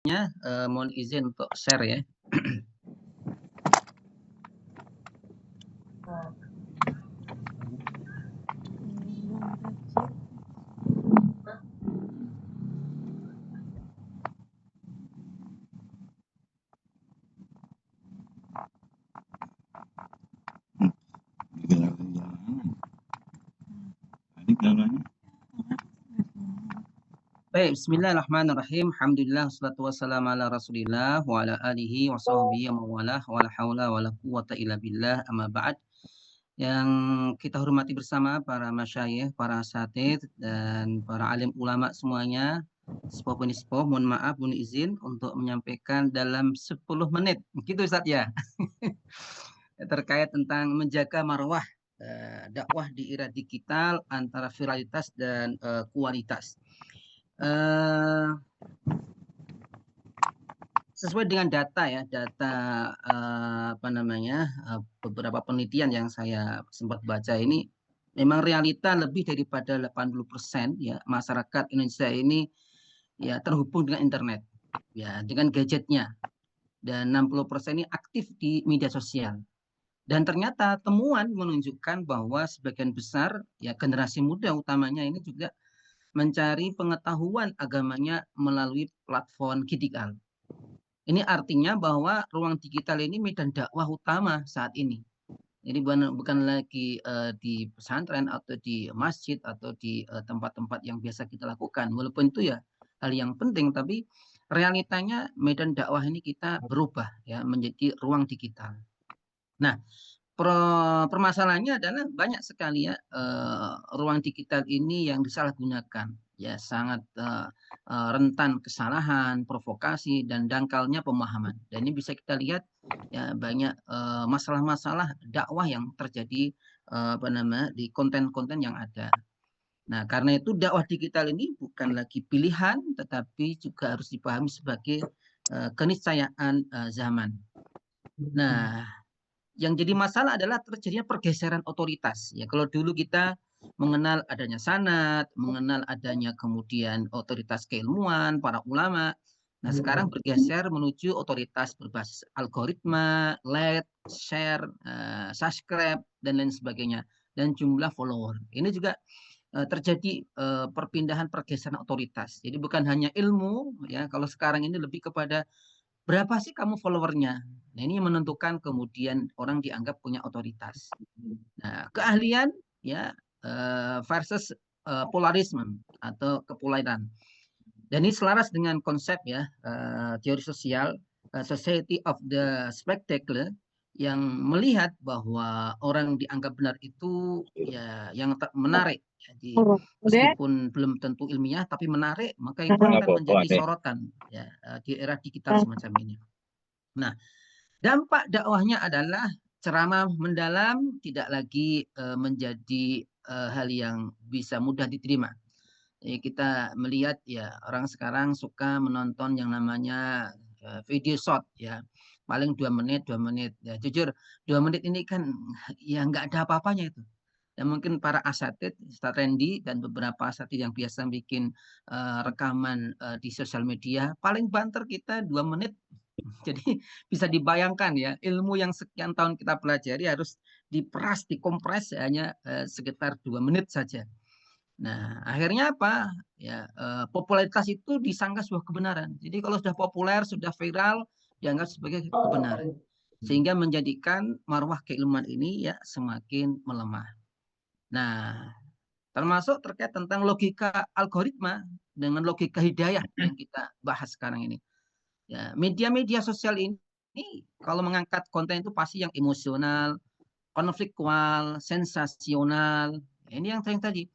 Mohon izin untuk share ya. Baik, bismillahirrahmanirrahim. Alhamdulillah, wassalatu wassalamu ala rasulillah wa ala alihi wa sahbihi wa mawalah wa la hawla wa la quwwata illa billah amma ba'd. Yang kita hormati bersama para masyayikh, para asatidz dan para alim ulama semuanya. Sepuh penispoh, mohon maaf, mohon izin untuk menyampaikan dalam 10 menit. Begitu Ustaz ya. Terkait tentang menjaga marwah dakwah di era digital antara viralitas dan kualitas. Sesuai dengan data ya, beberapa penelitian yang saya sempat baca ini, memang realita lebih daripada 80% ya masyarakat Indonesia ini ya terhubung dengan internet, ya dengan gadgetnya, dan 60% ini aktif di media sosial. Dan ternyata temuan menunjukkan bahwa sebagian besar ya generasi muda utamanya ini juga mencari pengetahuan agamanya melalui platform digital. Ini artinya bahwa ruang digital ini medan dakwah utama saat ini. Jadi bukan lagi di pesantren atau di masjid atau di tempat-tempat yang biasa kita lakukan. Walaupun itu ya hal yang penting, tapi realitanya medan dakwah ini kita berubah ya menjadi ruang digital. Nah, permasalahannya adalah banyak sekali ya ruang digital ini yang disalahgunakan, ya sangat rentan kesalahan, provokasi dan dangkalnya pemahaman. Dan ini bisa kita lihat ya banyak masalah-masalah dakwah yang terjadi di konten-konten yang ada. Nah, karena itu dakwah digital ini bukan lagi pilihan, tetapi juga harus dipahami sebagai keniscayaan zaman. Nah, yang jadi masalah adalah terjadinya pergeseran otoritas. Ya, kalau dulu kita mengenal adanya sanad, mengenal adanya kemudian otoritas keilmuan, para ulama. Nah, sekarang bergeser menuju otoritas berbasis algoritma, like, share, subscribe, dan lain sebagainya. Dan jumlah follower. Ini juga terjadi perpindahan pergeseran otoritas. Jadi bukan hanya ilmu, ya kalau sekarang ini lebih kepada berapa sih kamu followernya? Nah, ini yang menentukan kemudian orang dianggap punya otoritas. Nah, keahlian ya versus polarisme atau kepolairan. Dan ini selaras dengan konsep ya teori sosial Society of the Spectacle yang melihat bahwa orang dianggap benar itu ya yang menarik. Jadi meskipun belum tentu ilmiah tapi menarik, maka itu akan menjadi sorotan ya di era digital semacam ini. Nah, dampak dakwahnya adalah ceramah mendalam tidak lagi menjadi hal yang bisa mudah diterima. Kita melihat ya orang sekarang suka menonton yang namanya video short ya, paling 2 menit ya. Jujur 2 menit ini kan ya nggak ada apa-apanya itu. Dan mungkin para asatid, Ustaz Randy dan beberapa asatid yang biasa bikin rekaman di sosial media, paling banter kita 2 menit. Jadi bisa dibayangkan ya ilmu yang sekian tahun kita pelajari harus diperas, dikompres hanya sekitar 2 menit saja. Nah, akhirnya apa? Ya, popularitas itu disangka sebuah kebenaran. Jadi kalau sudah populer, sudah viral, dianggap sebagai kebenaran. Sehingga menjadikan marwah keilmuan ini ya semakin melemah. Nah, termasuk terkait tentang logika algoritma dengan logika hidayah yang kita bahas sekarang ini. Ya, media-media sosial ini kalau mengangkat konten itu pasti yang emosional, konfliktual, sensasional. Ini yang tadi.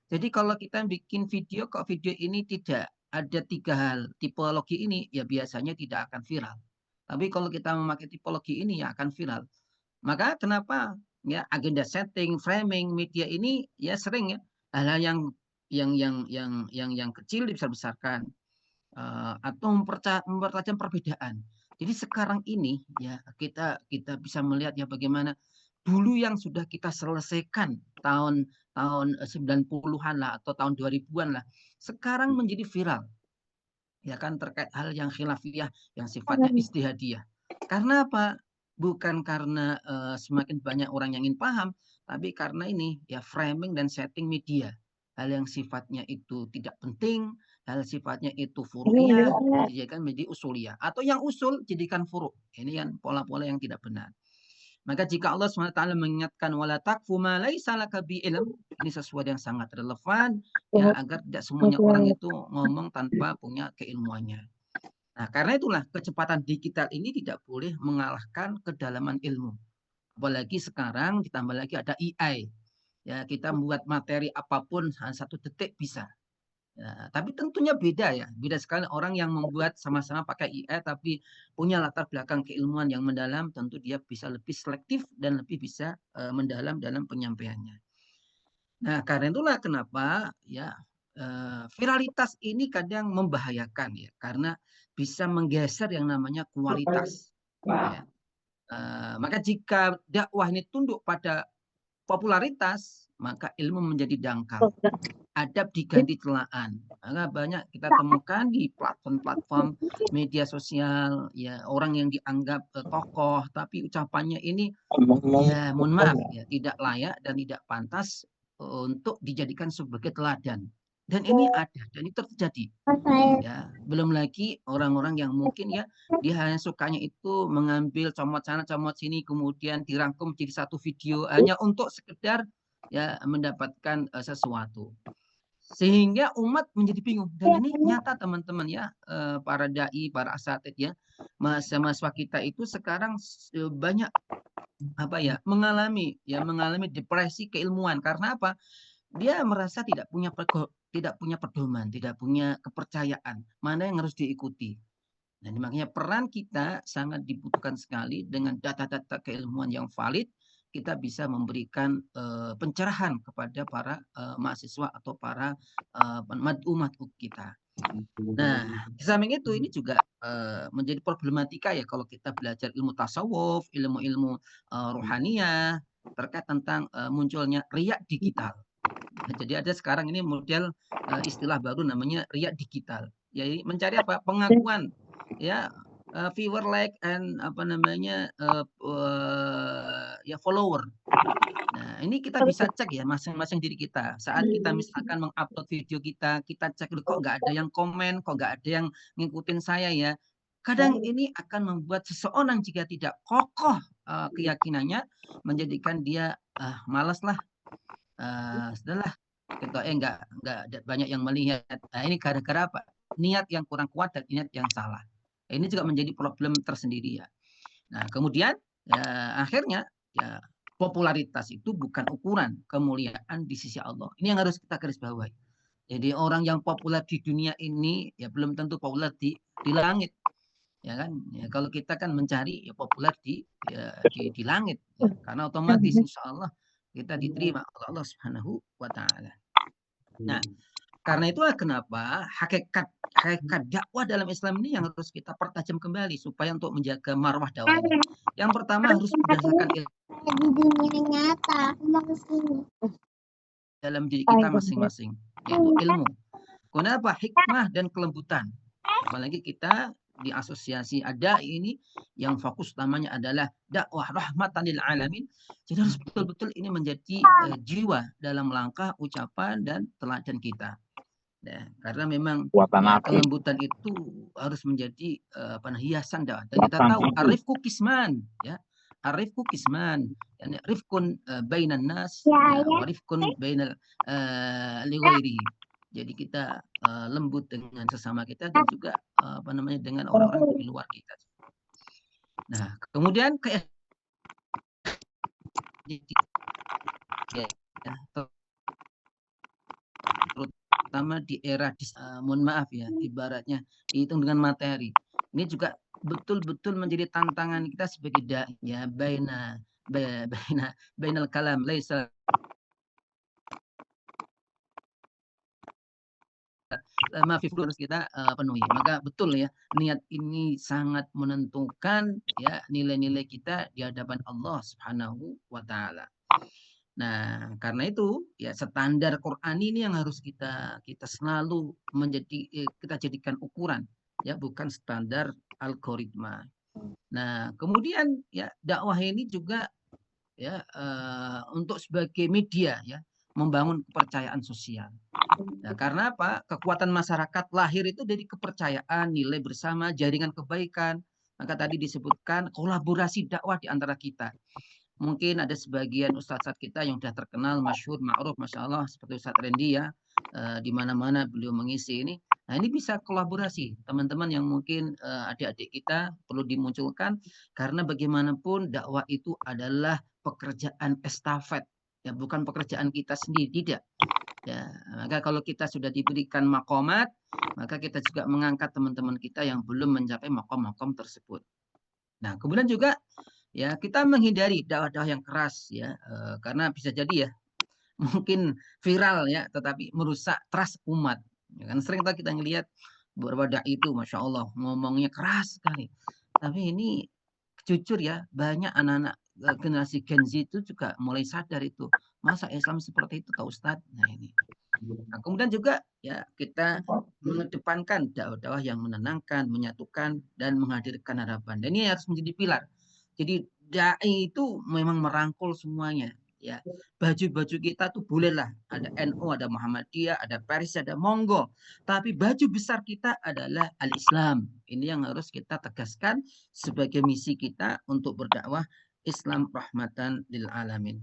Jadi kalau kita bikin video, kok video ini tidak ada 3 hal tipologi ini, ya biasanya tidak akan viral. Tapi kalau kita memakai tipologi ini, ya akan viral. Maka kenapa ya agenda setting, framing media ini ya sering ya hal-hal yang kecil dibesar-besarkan atau mempertajam perbedaan. Jadi sekarang ini ya kita bisa melihat ya bagaimana dulu yang sudah kita selesaikan tahun 90-an lah atau tahun 2000-an lah sekarang menjadi viral. ya kan, terkait hal yang khilafiyah yang sifatnya ijtihadiyah. Karena apa? Bukan karena semakin banyak orang yang ingin paham, tapi karena ini ya framing dan setting media. Hal yang sifatnya itu tidak penting, hal sifatnya itu furu'iyah, dijadikan menjadi usuliyah. Atau yang usul jadikan furu'. Ini kan pola-pola yang tidak benar. Maka jika Allah SWT mengingatkan wala taqfu ma laisa laka bi ilm, ini sesuatu yang sangat relevan ya agar tidak semuanya orang itu ngomong tanpa punya keilmuannya. Nah, karena itulah kecepatan digital ini tidak boleh mengalahkan kedalaman ilmu. Apalagi sekarang ditambah lagi ada AI. Ya, kita membuat materi apapun satu detik bisa. Ya, tapi tentunya beda ya, beda sekali orang yang membuat sama-sama pakai AI tapi punya latar belakang keilmuan yang mendalam, tentu dia bisa lebih selektif dan lebih bisa mendalam dalam penyampaiannya. Nah, karena itulah kenapa ya viralitas ini kadang membahayakan ya, karena bisa menggeser yang namanya kualitas. Ya. Maka jika dakwah ini tunduk pada popularitas, maka ilmu menjadi dangkal. Adab diganti celaan. Maka banyak kita temukan di platform-platform media sosial ya orang yang dianggap tokoh tapi ucapannya ini ya mohon maaf ya tidak layak dan tidak pantas untuk dijadikan sebagai teladan. Dan ini ada dan itu terjadi. Ya, belum lagi orang-orang yang mungkin ya dia hanya sukanya itu mengambil comot sana comot sini kemudian dirangkum jadi satu video hanya untuk sekedar ya mendapatkan sesuatu. Sehingga umat menjadi bingung dan ini nyata teman-teman ya para dai, para asatid ya. Mahasiswa kita itu sekarang banyak apa ya mengalami depresi keilmuan karena apa? Dia merasa tidak punya pedoman, tidak punya kepercayaan mana yang harus diikuti. Nah, makanya peran kita sangat dibutuhkan sekali dengan data-data keilmuan yang valid, kita bisa memberikan pencerahan kepada para mahasiswa atau para mad'u kita. Nah, di samping itu ini juga menjadi problematika ya kalau kita belajar ilmu tasawuf, ilmu-ilmu rohaniyah terkait tentang munculnya riak digital. Nah, jadi ada sekarang ini model istilah baru namanya riak digital. Jadi mencari apa? Pengakuan ya viewer like and apa namanya ya follower. Nah, ini kita bisa cek ya masing-masing diri kita. Saat kita misalkan mengupload video kita, kita cek dulu kok nggak ada yang komen, kok nggak ada yang ngikutin saya ya. Kadang ini akan membuat seseorang jika tidak kokoh keyakinannya menjadikan dia malas lah, sudahlah gitu, nggak ada banyak yang melihat. Nah, ini gara-gara apa? Niat yang kurang kuat dan niat yang salah. Ini juga menjadi problem tersendiri ya. Nah, kemudian ya, akhirnya ya popularitas itu bukan ukuran kemuliaan di sisi Allah. Ini yang harus kita garis bawahi. Jadi orang yang populer di dunia ini ya belum tentu populer di langit. Ya kan? Ya, kalau kita kan mencari ya populer di langit ya. Karena otomatis insya Allah kita diterima oleh Allah Subhanahu wa taala. Nah, karena itulah kenapa hakikat dakwah dalam Islam ini yang harus kita pertajam kembali supaya untuk menjaga marwah dakwah ini. Yang pertama harus berdasarkan ilmu di dunia nyata, dalam diri kita masing-masing, yaitu ilmu. Kenapa? Hikmah dan kelembutan. Apalagi kita di asosiasi ada ini yang fokus utamanya adalah dakwah rahmatan lil alamin. Jadi harus betul-betul ini menjadi jiwa dalam langkah ucapan dan teladan kita. Nah, karena memang ya, kelembutan itu harus menjadi hiasan dakwah. Dan kita tahu arifku kisman ya. Arifku kisman, yani rifkun bainan nas ya, wa rifkun bainal lighairi. Jadi kita lembut dengan sesama kita dan juga dengan orang-orang di luar kita. Nah, kemudian kayak ya, terutama di era mohon maaf ya ibaratnya dihitung dengan materi. Ini juga betul-betul menjadi tantangan kita sebagai dai ya bainal kalam laisa harus kita penuhi. Maka betul ya niat ini sangat menentukan ya nilai-nilai kita di hadapan Allah Subhanahu wa taala. Nah, karena itu ya standar Quran ini yang harus kita selalu kita jadikan ukuran ya bukan standar algoritma. Nah, kemudian ya dakwah ini juga ya untuk sebagai media ya membangun kepercayaan sosial. Nah, karena apa? Kekuatan masyarakat lahir itu dari kepercayaan, nilai bersama, jaringan kebaikan. Maka tadi disebutkan kolaborasi dakwah di antara kita. Mungkin ada sebagian ustadz kita yang sudah terkenal, masyhur, ma'ruf, masya Allah, seperti Ustadz Randy ya, di mana-mana beliau mengisi ini. Nah, ini bisa kolaborasi teman-teman yang mungkin adik-adik kita perlu dimunculkan karena bagaimanapun dakwah itu adalah pekerjaan estafet, ya bukan pekerjaan kita sendiri, tidak. Ya, maka kalau kita sudah diberikan makomat, maka kita juga mengangkat teman-teman kita yang belum mencapai makom-makom tersebut. Nah, kemudian juga ya kita menghindari dakwah-dakwah yang keras ya, karena bisa jadi ya mungkin viral ya, tetapi merusak trust umat. Ya kan sering kita ngelihat beberapa dai itu, masya Allah, ngomongnya keras sekali. Tapi ini jujur ya, banyak anak-anak generasi Gen Z itu juga mulai sadar itu. Masa Islam seperti itu, Pak Ustadz? Nah ini. Nah, kemudian juga ya kita mengedepankan dakwah-dakwah yang menenangkan, menyatukan, dan menghadirkan harapan. Dan ini harus menjadi pilar. Jadi dai itu memang merangkul semuanya. Ya, baju-baju kita tuh bolehlah ada NU, ada Muhammadiyah, ada Persis, ada Monggo. Tapi baju besar kita adalah Al-Islam. Ini yang harus kita tegaskan sebagai misi kita untuk berdakwah Islam rahmatan lil alamin.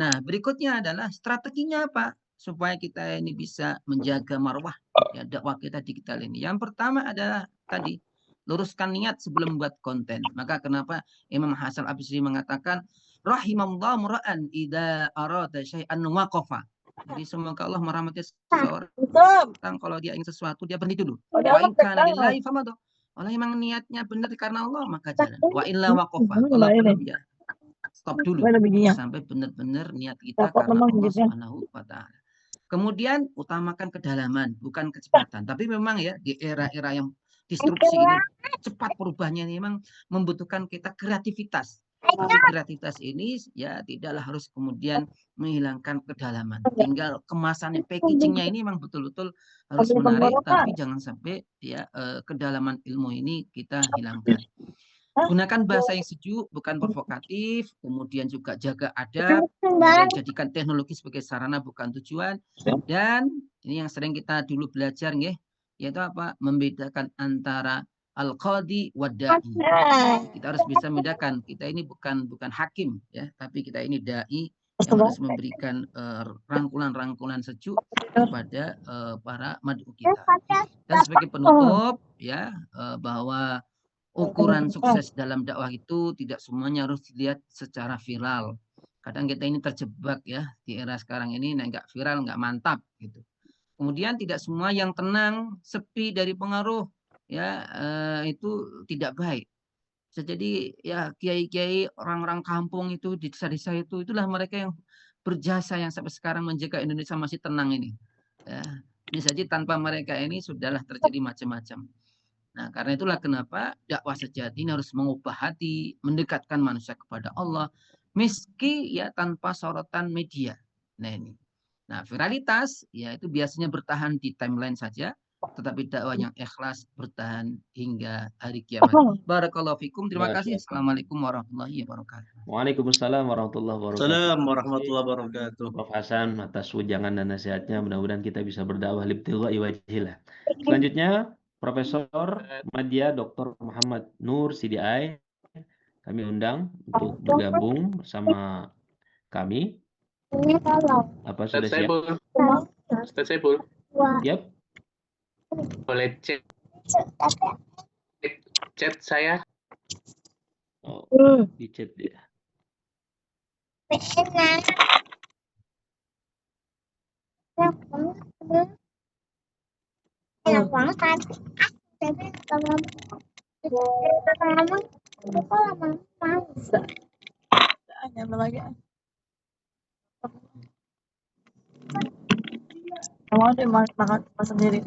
Nah, berikutnya adalah strateginya apa? Supaya kita ini bisa menjaga marwah ya dakwah kita digital ini. Yang pertama adalah tadi luruskan niat sebelum buat konten. Maka kenapa Imam Hasan Al-Basri mengatakan rahimallahu mura'an idza arada syai'an waqafa. Jadi semoga Allah merahmati seseorang kalau dia ingin sesuatu dia berhenti dulu. Wa in kana lillahi famadu. Kalau memang niatnya benar karena Allah maka jalan. Wa illa waqafa. Kalau belum ya stop dulu sampai benar-benar niat kita karena Allah Subhanahu wa taala. Kemudian utamakan kedalaman, bukan kecepatan. Tapi memang ya di era-era yang disrupsi ini cepat perubahannya ini memang membutuhkan kita kreativitas. Tapi kreativitas ini ya tidaklah harus kemudian menghilangkan kedalaman. Tinggal kemasannya, packagingnya ini memang betul-betul harus menarik, tapi jangan sampai ya kedalaman ilmu ini kita hilangkan. Gunakan bahasa yang sejuk, bukan provokatif. Kemudian juga jaga adab. Kemudian jadikan teknologi sebagai sarana, bukan tujuan. Dan ini yang sering kita dulu belajar, yaitu apa? Membedakan antara al-qadi wa da'i. Kita harus bisa membedakan. Kita ini bukan hakim, ya, tapi kita ini da'i yang harus memberikan rangkulan-rangkulan sejuk kepada para mad'u kita. Dan sebagai penutup, ya, bahwa ukuran sukses dalam dakwah itu tidak semuanya harus dilihat secara viral. Kadang kita ini terjebak ya di era sekarang ini, nggak viral, nggak mantap gitu. Kemudian tidak semua yang tenang, sepi dari pengaruh ya itu tidak baik. Jadi ya kiai-kiai orang-orang kampung itu di desa-desa itu itulah mereka yang berjasa yang sampai sekarang menjaga Indonesia masih tenang ini. Ya, ini saja tanpa mereka ini sudahlah terjadi macam-macam. Nah, karena itulah kenapa dakwah sejati ini harus mengubah hati, mendekatkan manusia kepada Allah, meski ya tanpa sorotan media. Nah ini. Nah, viralitas ya itu biasanya bertahan di timeline saja, tetapi dakwah yang ikhlas bertahan hingga hari kiamat. Barakallahu fikum. Terima kasih. Assalamualaikum warahmatullahi wabarakatuh. Waalaikumsalam warahmatullahi wabarakatuh. Assalamualaikum warahmatullahi wabarakatuh. Prof. Hasan atas wejangan dan nasihatnya. Mudah-mudahan kita bisa berdakwah libtigha'i wajhillah. Selanjutnya Profesor Madya Dr. Muhammad Nur CDI kami undang untuk bergabung bersama kami. Apa sudah siap? Ustaz Saiful. Yap. Boleh chat saya? Oh, di chat ya. Enak banget kan? Tapi kalau Nyampe lagi. Mau deh makan sendiri.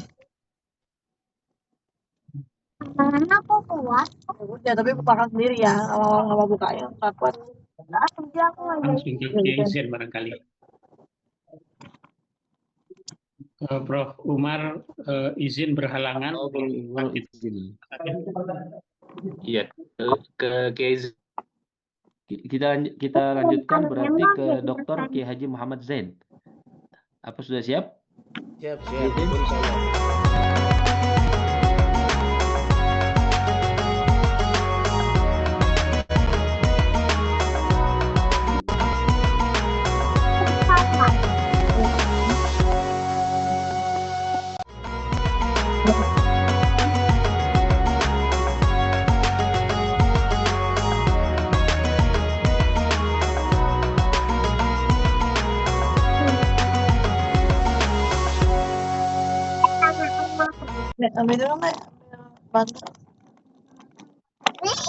karena aku kuat. Ya tapi makan sendiri ya. Kalau nggak mau buka ya nggak kuat. Kerja aku lagi. Langsung di izin barangkali. Prof. Umar izin berhalangan. Oh, belum izin. Iya, ke Kiai Kita lanjutkan berarti ke Dr. Kiai Haji Muhammad Zain. Apa sudah siap? Siap. Izin. Ambil dulu nggak? Bantu.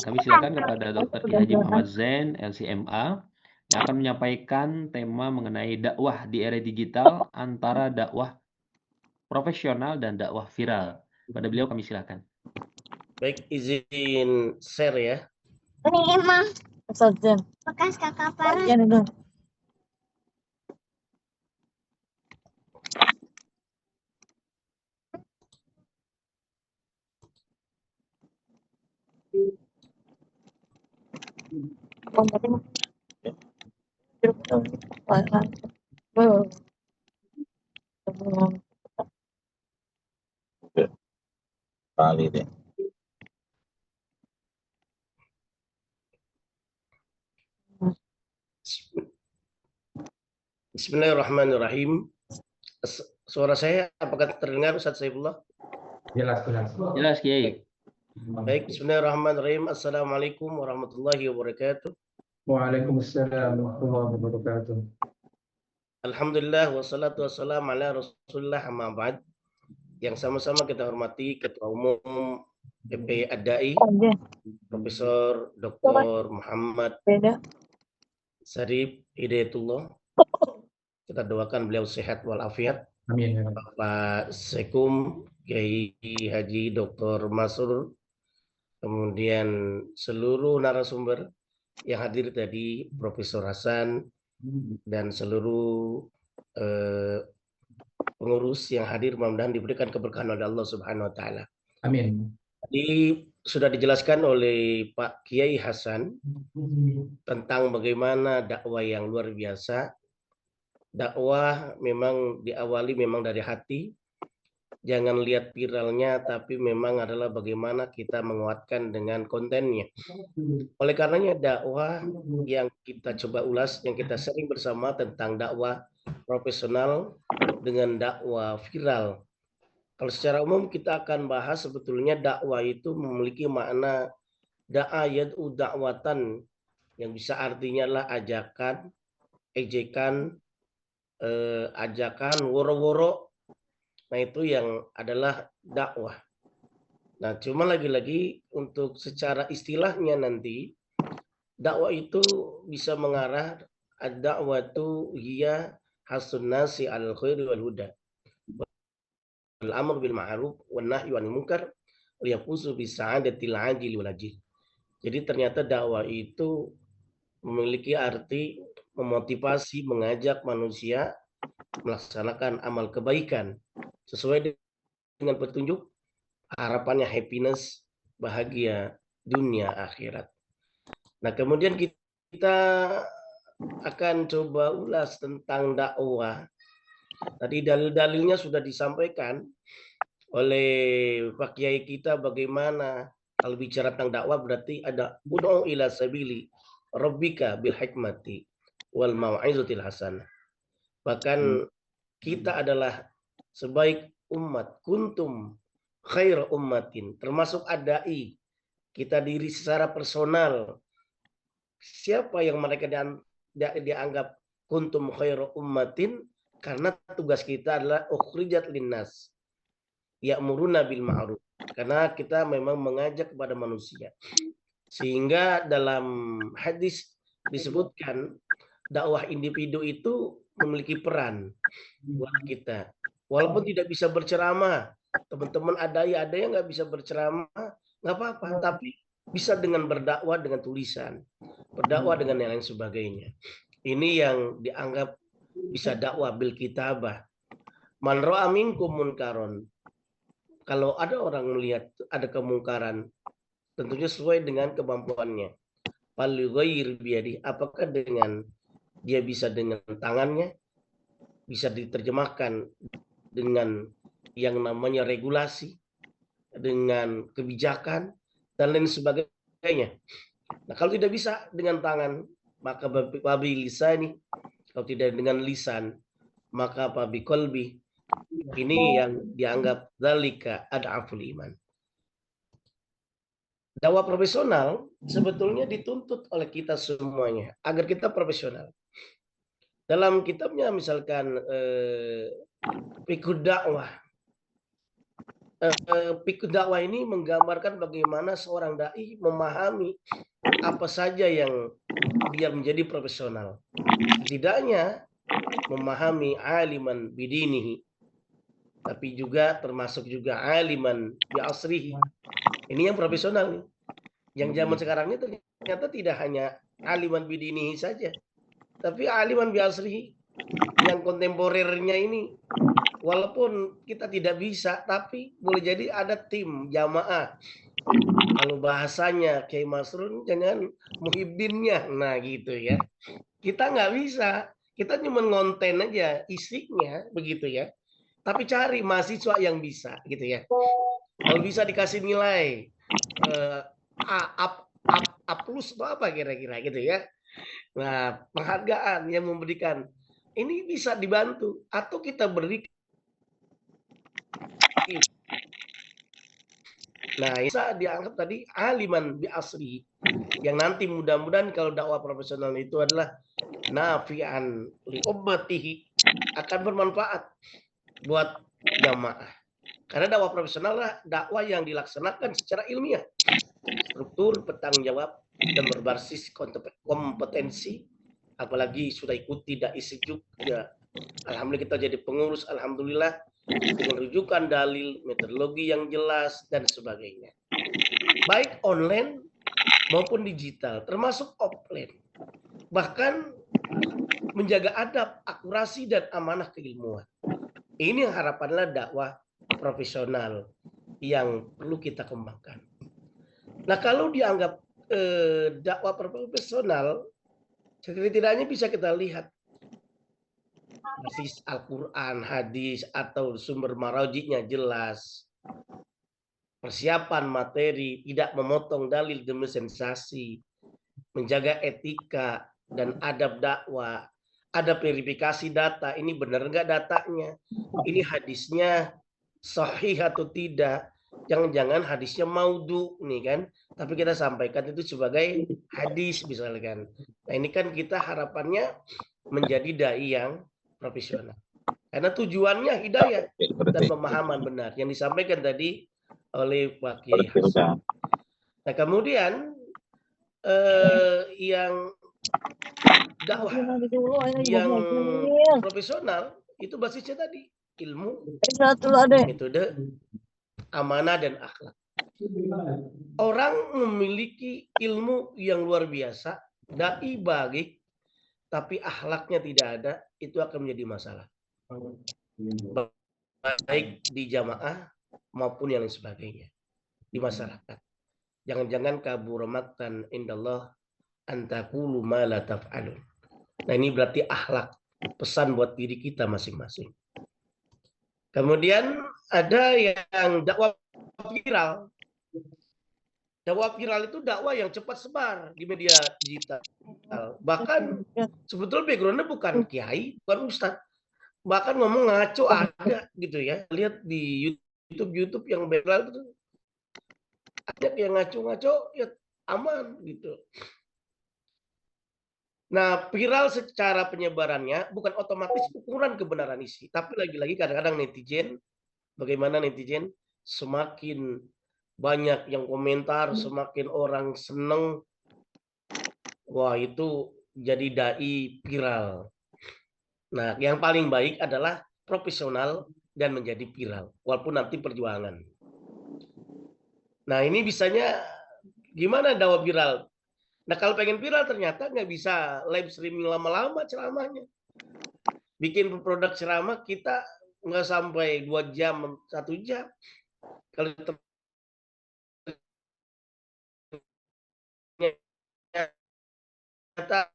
Kami silakan kepada Dr. Kiai Haji Muhammad Zain, LCMA, yang akan menyampaikan tema mengenai dakwah di era digital antara dakwah profesional dan dakwah viral. Pada beliau kami silakan. Baik, izin share ya. Ini emang Ustaz Jen. bekas kakak parah. Jen itu. Kali deh. Bismillahirrahmanirrahim. Suara saya apakah terdengar, Ustaz Saifullah? Jelas, Kiai. Baik, bismillahirrahmanirrahim. Assalamualaikum warahmatullahi wabarakatuh. Waalaikumsalam warahmatullahi wabarakatuh. Alhamdulillah wassalatu wassalamu ala Rasulillah amma ba'd. Yang sama-sama kita hormati Ketua Umum PP Ad-Dai, Profesor Dr. Muhammad Beda. Sarif Hidayatullah. Kita doakan beliau sehat walafiat. Amin. Bapak Sekum Kiai Haji Dr. Masrur, kemudian seluruh narasumber yang hadir tadi, Profesor Hasan, dan seluruh pengurus yang hadir, mudah-mudahan diberikan keberkahan oleh Allah Subhanahu wa taala. Amin. Tadi sudah dijelaskan oleh Pak Kiai Hasan tentang bagaimana dakwah yang luar biasa. Dakwah memang diawali memang dari hati. Jangan lihat viralnya, tapi memang adalah bagaimana kita menguatkan dengan kontennya. Oleh karenanya dakwah yang kita coba ulas, yang kita sering bersama tentang dakwah profesional dengan dakwah viral. Kalau secara umum kita akan bahas sebetulnya dakwah itu memiliki makna da'a yad'u da'watan, yang bisa artinya adalah ajakan, ejekan, ajakan, woro-woro. Nah, itu yang adalah dakwah. Nah, cuma lagi-lagi untuk secara istilahnya nanti, dakwah itu bisa mengarah, ad-da'watu hiya hasun nasi alal khairi wal huda, wal amr bil ma'ruf wan nahyi 'anil munkar liyafuzu bis sa'adatil ajil wal ajil. Jadi ternyata dakwah itu memiliki arti memotivasi, mengajak manusia melaksanakan amal kebaikan sesuai dengan petunjuk, harapannya happiness, bahagia dunia akhirat. Nah, kemudian kita akan coba ulas tentang dakwah. Tadi dalil-dalilnya sudah disampaikan oleh Pak Kiai kita, bagaimana kalau bicara tentang dakwah berarti ada ud'u ila sabili rabbika bil hikmati wal mau'izatil hasanah. Bahkan kita adalah sebaik umat, kuntum khair ummatin, termasuk adai. Kita diri secara personal. Siapa yang mereka dianggap kuntum khair ummatin? Karena tugas kita adalah ukhrijat linnas ya'muruna bil ma'ruf. Karena kita memang mengajak kepada manusia. Sehingga dalam hadis disebutkan dakwah individu itu memiliki peran buat kita. Walaupun tidak bisa berceramah, teman-teman ada yang nggak bisa berceramah, nggak apa-apa, tapi bisa dengan berdakwah dengan tulisan, berdakwah dengan yang lain sebagainya. Ini yang dianggap bisa dakwah bil kitabah, Man ra'a minkum munkaron. Kalau ada orang melihat ada kemungkaran, tentunya sesuai dengan kemampuannya. Falyughayyir biyadihi, apakah dengan dia bisa dengan tangannya, bisa diterjemahkan dengan yang namanya regulasi, dengan kebijakan, dan lain sebagainya. Nah, kalau tidak bisa dengan tangan, maka babi lisani. Kalau tidak dengan lisan, maka babi kolbi. Ini yang dianggap dzalika ad'aful iman. Dakwah profesional sebetulnya dituntut oleh kita semuanya agar kita profesional. Dalam kitabnya misalkan Fiqh Dakwah. Fiqh Dakwah ini menggambarkan bagaimana seorang dai memahami apa saja yang dia menjadi profesional. Setidaknya memahami aliman bidinihi, tapi juga termasuk juga aliman bi asrihi. Ini yang profesional nih. Yang zaman sekarang ini ternyata tidak hanya aliman bidinihi saja, tapi aliman bi asrihi. Yang kontemporernya ini, walaupun kita tidak bisa, tapi boleh jadi ada tim jamaah. Kalau bahasanya Kiai Masrun jangan muhibbinnya, nah gitu ya. Kita nggak bisa, kita cuma ngonten aja isinya begitu ya. Tapi cari mahasiswa yang bisa gitu ya. Kalau bisa dikasih nilai A plus atau apa kira-kira gitu ya. Nah, penghargaan yang memberikan ini bisa dibantu atau kita beri. Nah, bisa dianggap tadi aliman bi asri, yang nanti mudah-mudahan kalau dakwah profesional itu adalah nafi'an li ummatihi, akan bermanfaat buat jamaah. Karena dakwah profesional lah dakwah yang dilaksanakan secara ilmiah, struktur, bertanggung jawab, dan berbasis kompetensi. Apalagi sudah ikuti dai sejuk ya, alhamdulillah kita jadi pengurus, alhamdulillah, dengan rujukan dalil, metodologi yang jelas dan sebagainya. Baik online maupun digital, termasuk offline. Bahkan menjaga adab, akurasi dan amanah keilmuan. Ini harapanlah dakwah profesional yang perlu kita kembangkan. Nah, kalau dianggap dakwah profesional, setidaknya bisa kita lihat basis Al-Quran, hadis, atau sumber marajiknya jelas. Persiapan materi, tidak memotong dalil demi sensasi, menjaga etika dan adab dakwah, ada verifikasi data, ini benar nggak datanya, ini hadisnya sahih atau tidak, jangan-jangan hadisnya maudhu nih kan, tapi kita sampaikan itu sebagai hadis misalkan. Nah, ini kan kita harapannya menjadi dai yang profesional. Karena tujuannya hidayah dan pemahaman benar yang disampaikan tadi oleh Pak Kiai Hasan. Nah, kemudian yang dakwah yang profesional itu basisnya tadi ilmu, metode, amanah dan akhlak. Orang memiliki ilmu yang luar biasa, dai baik, tapi akhlaknya tidak ada, itu akan menjadi masalah. Baik di jamaah maupun yang lain sebagainya di masyarakat. Jangan-jangan kabur maktan indallah antaqulu ma la taf'alun. Nah, ini berarti akhlak, pesan buat diri kita masing-masing. Kemudian ada yang dakwah viral. Dakwah viral itu dakwah yang cepat sebar di media digital. Bahkan sebetulnya backgroundnya bukan kiai, bukan ustadz. Bahkan ngomong ngaco ada gitu ya. Lihat di YouTube yang viral itu ada yang ngaco-ngaco ya aman gitu. Nah, viral secara penyebarannya bukan otomatis ukuran kebenaran isi, tapi lagi-lagi kadang-kadang netizen, bagaimana netizen semakin banyak yang komentar, semakin orang seneng, wah itu jadi dai viral. Nah, yang paling baik adalah profesional dan menjadi viral, walaupun nanti perjuangan. Nah, ini bisanya gimana dakwah viral? Nah, kalau pengen viral ternyata nggak bisa live streaming lama-lama ceramahnya. Bikin produk ceramah kita nggak sampai 2 jam, 1 jam. Kalau ternyata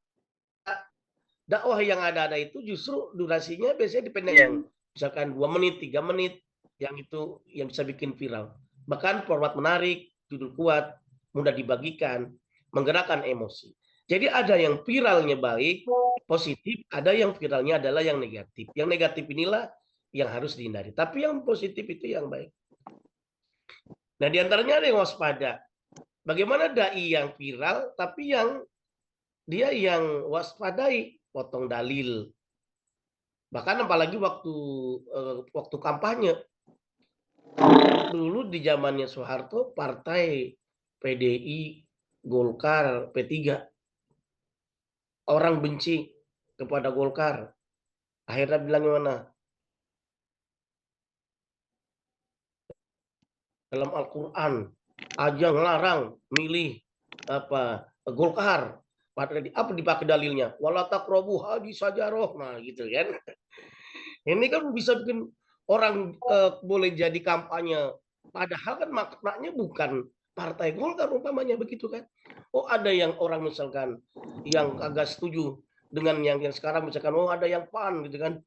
dakwah yang ada itu justru durasinya biasanya dipendek yang misalkan 2 menit, 3 menit, yang itu yang bisa bikin viral. Bahkan format menarik, judul kuat, mudah dibagikan, menggerakkan emosi. Jadi ada yang viralnya baik, positif, ada yang viralnya adalah yang negatif. Yang negatif inilah yang harus dihindari. Tapi yang positif itu yang baik. Nah, diantaranya ada yang waspada. Bagaimana dai yang viral, tapi yang dia yang waspadai, potong dalil. Bahkan apalagi waktu kampanye. Dulu di zamannya Soeharto, partai PDI, Golkar, P3. Orang benci kepada Golkar. Akhirnya bilang gimana? Dalam Al-Quran aja ngelarang milih Golkar. Apa dipakai dalilnya? Wala taqrabu hadis sajaroh. Nah, gitu kan. Ini kan bisa bikin orang boleh jadi kampanye. Padahal kan maknanya bukan partai Golkar umpamanya begitu kan. Oh, ada yang orang misalkan yang agak setuju dengan yang sekarang misalkan ada yang PAN gitu kan.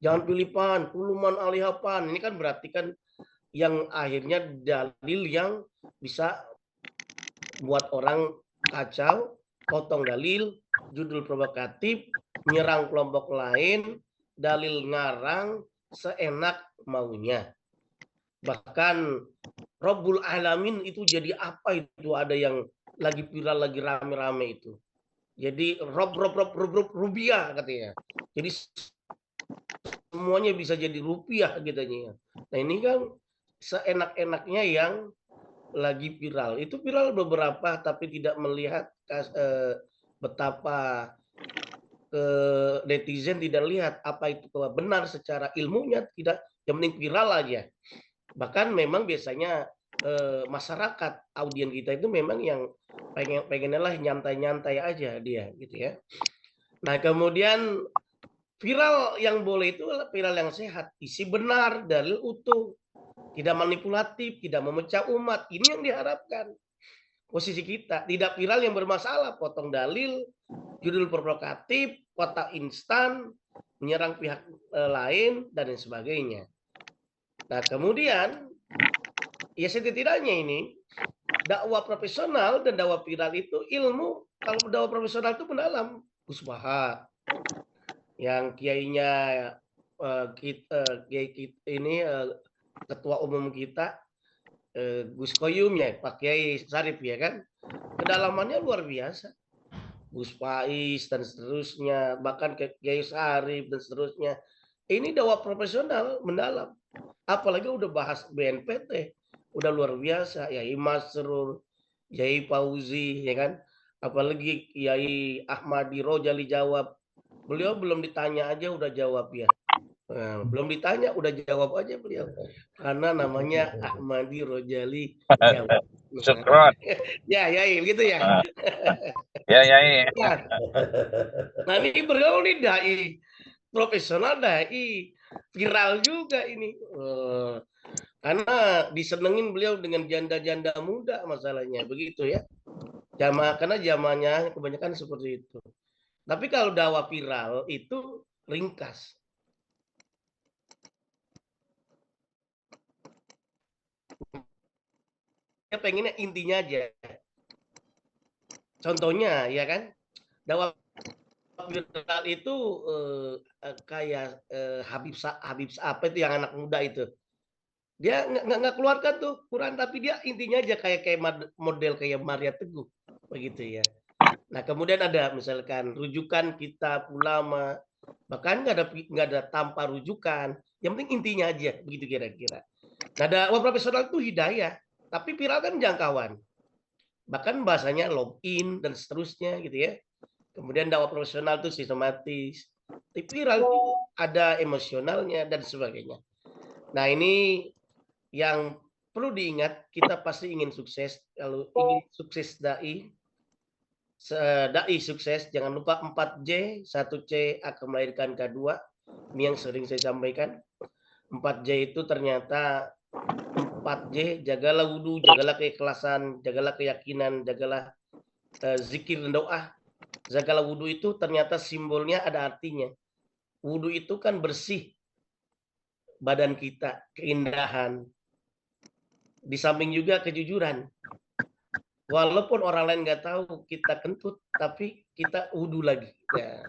Jangan pilih PAN, kuluman alihah PAN. Ini kan berarti kan yang akhirnya dalil yang bisa buat orang kacau, potong dalil, judul provokatif, menyerang kelompok lain, dalil ngarang, seenak maunya. Bahkan Rabbul Alamin itu jadi apa itu, ada yang lagi viral, lagi rame-rame itu. Jadi Rob rupiah katanya. Jadi semuanya bisa jadi rupiah gitu. Nah, ini kan seenak-enaknya yang lagi viral. Itu viral beberapa tapi tidak melihat betapa netizen tidak lihat apa itu benar secara ilmunya, tidak, yang penting viral aja. Bahkan memang biasanya masyarakat audien kita itu memang yang pengennya lah nyantai-nyantai aja dia gitu ya. Nah, kemudian viral yang boleh itu viral yang sehat, isi benar, dalil utuh, tidak manipulatif, tidak memecah umat. Ini yang diharapkan. Posisi kita tidak viral yang bermasalah, potong dalil, judul provokatif, kotak instan, menyerang pihak lain dan lain sebagainya. Nah, kemudian ya setidaknya ini dakwah profesional dan dakwah viral itu ilmu. Kalau dakwah profesional itu mendalam. Gus Baha yang kiainya ini ketua umum kita Gus Koyum ya, Pak Kiai Sarif ya kan, kedalamannya luar biasa. Gus Pais dan seterusnya, bahkan Kiai Sarif dan seterusnya. Ini dakwah profesional mendalam. Apalagi udah bahas BNPT, udah luar biasa. Yai Masrur, Yai Fauzi ya kan, apalagi Yai Ahmadi Rojali jawab. Beliau belum ditanya aja udah jawab ya. Nah, belum ditanya udah jawab aja beliau, karena namanya Ahmadi Rojali jawab. Syukron. Ya gitu ya. Ya. Nah, ini beliau nih dai profesional, dai viral juga ini. Karena disenengin beliau dengan janda-janda muda masalahnya begitu ya. Karena zamannya kebanyakan seperti itu. Tapi kalau dakwah viral itu ringkas. Dia pengennya intinya aja. Contohnya ya kan, dakwah viral itu kayak Habib apa itu yang anak muda itu. Dia nggak keluarkan tuh Quran, tapi dia intinya aja kayak model kayak Maria Teguh begitu ya. Nah, kemudian ada misalkan rujukan kitab ulama, bahkan nggak ada tanpa rujukan. Yang penting intinya aja begitu kira-kira. Nah, dakwah profesional itu hidayah, tapi viral kan jangkauan. Bahkan bahasanya login dan seterusnya gitu ya. Kemudian dakwah profesional itu sistematis. Tapi viral itu ada emosionalnya dan sebagainya. Nah, ini yang perlu diingat, kita pasti ingin sukses. Kalau ingin sukses dai sukses, jangan lupa 4J, 1C akan melahirkan K2. Ini yang sering saya sampaikan. 4J itu ternyata 4J, jagalah wudhu, jagalah keikhlasan, jagalah keyakinan, jagalah zikir dan doa. Jagalah wudhu itu ternyata simbolnya ada artinya. Wudhu itu kan bersih badan kita, keindahan. Di samping juga kejujuran. Walaupun orang lain nggak tahu kita kentut, tapi kita wudhu lagi. Ya.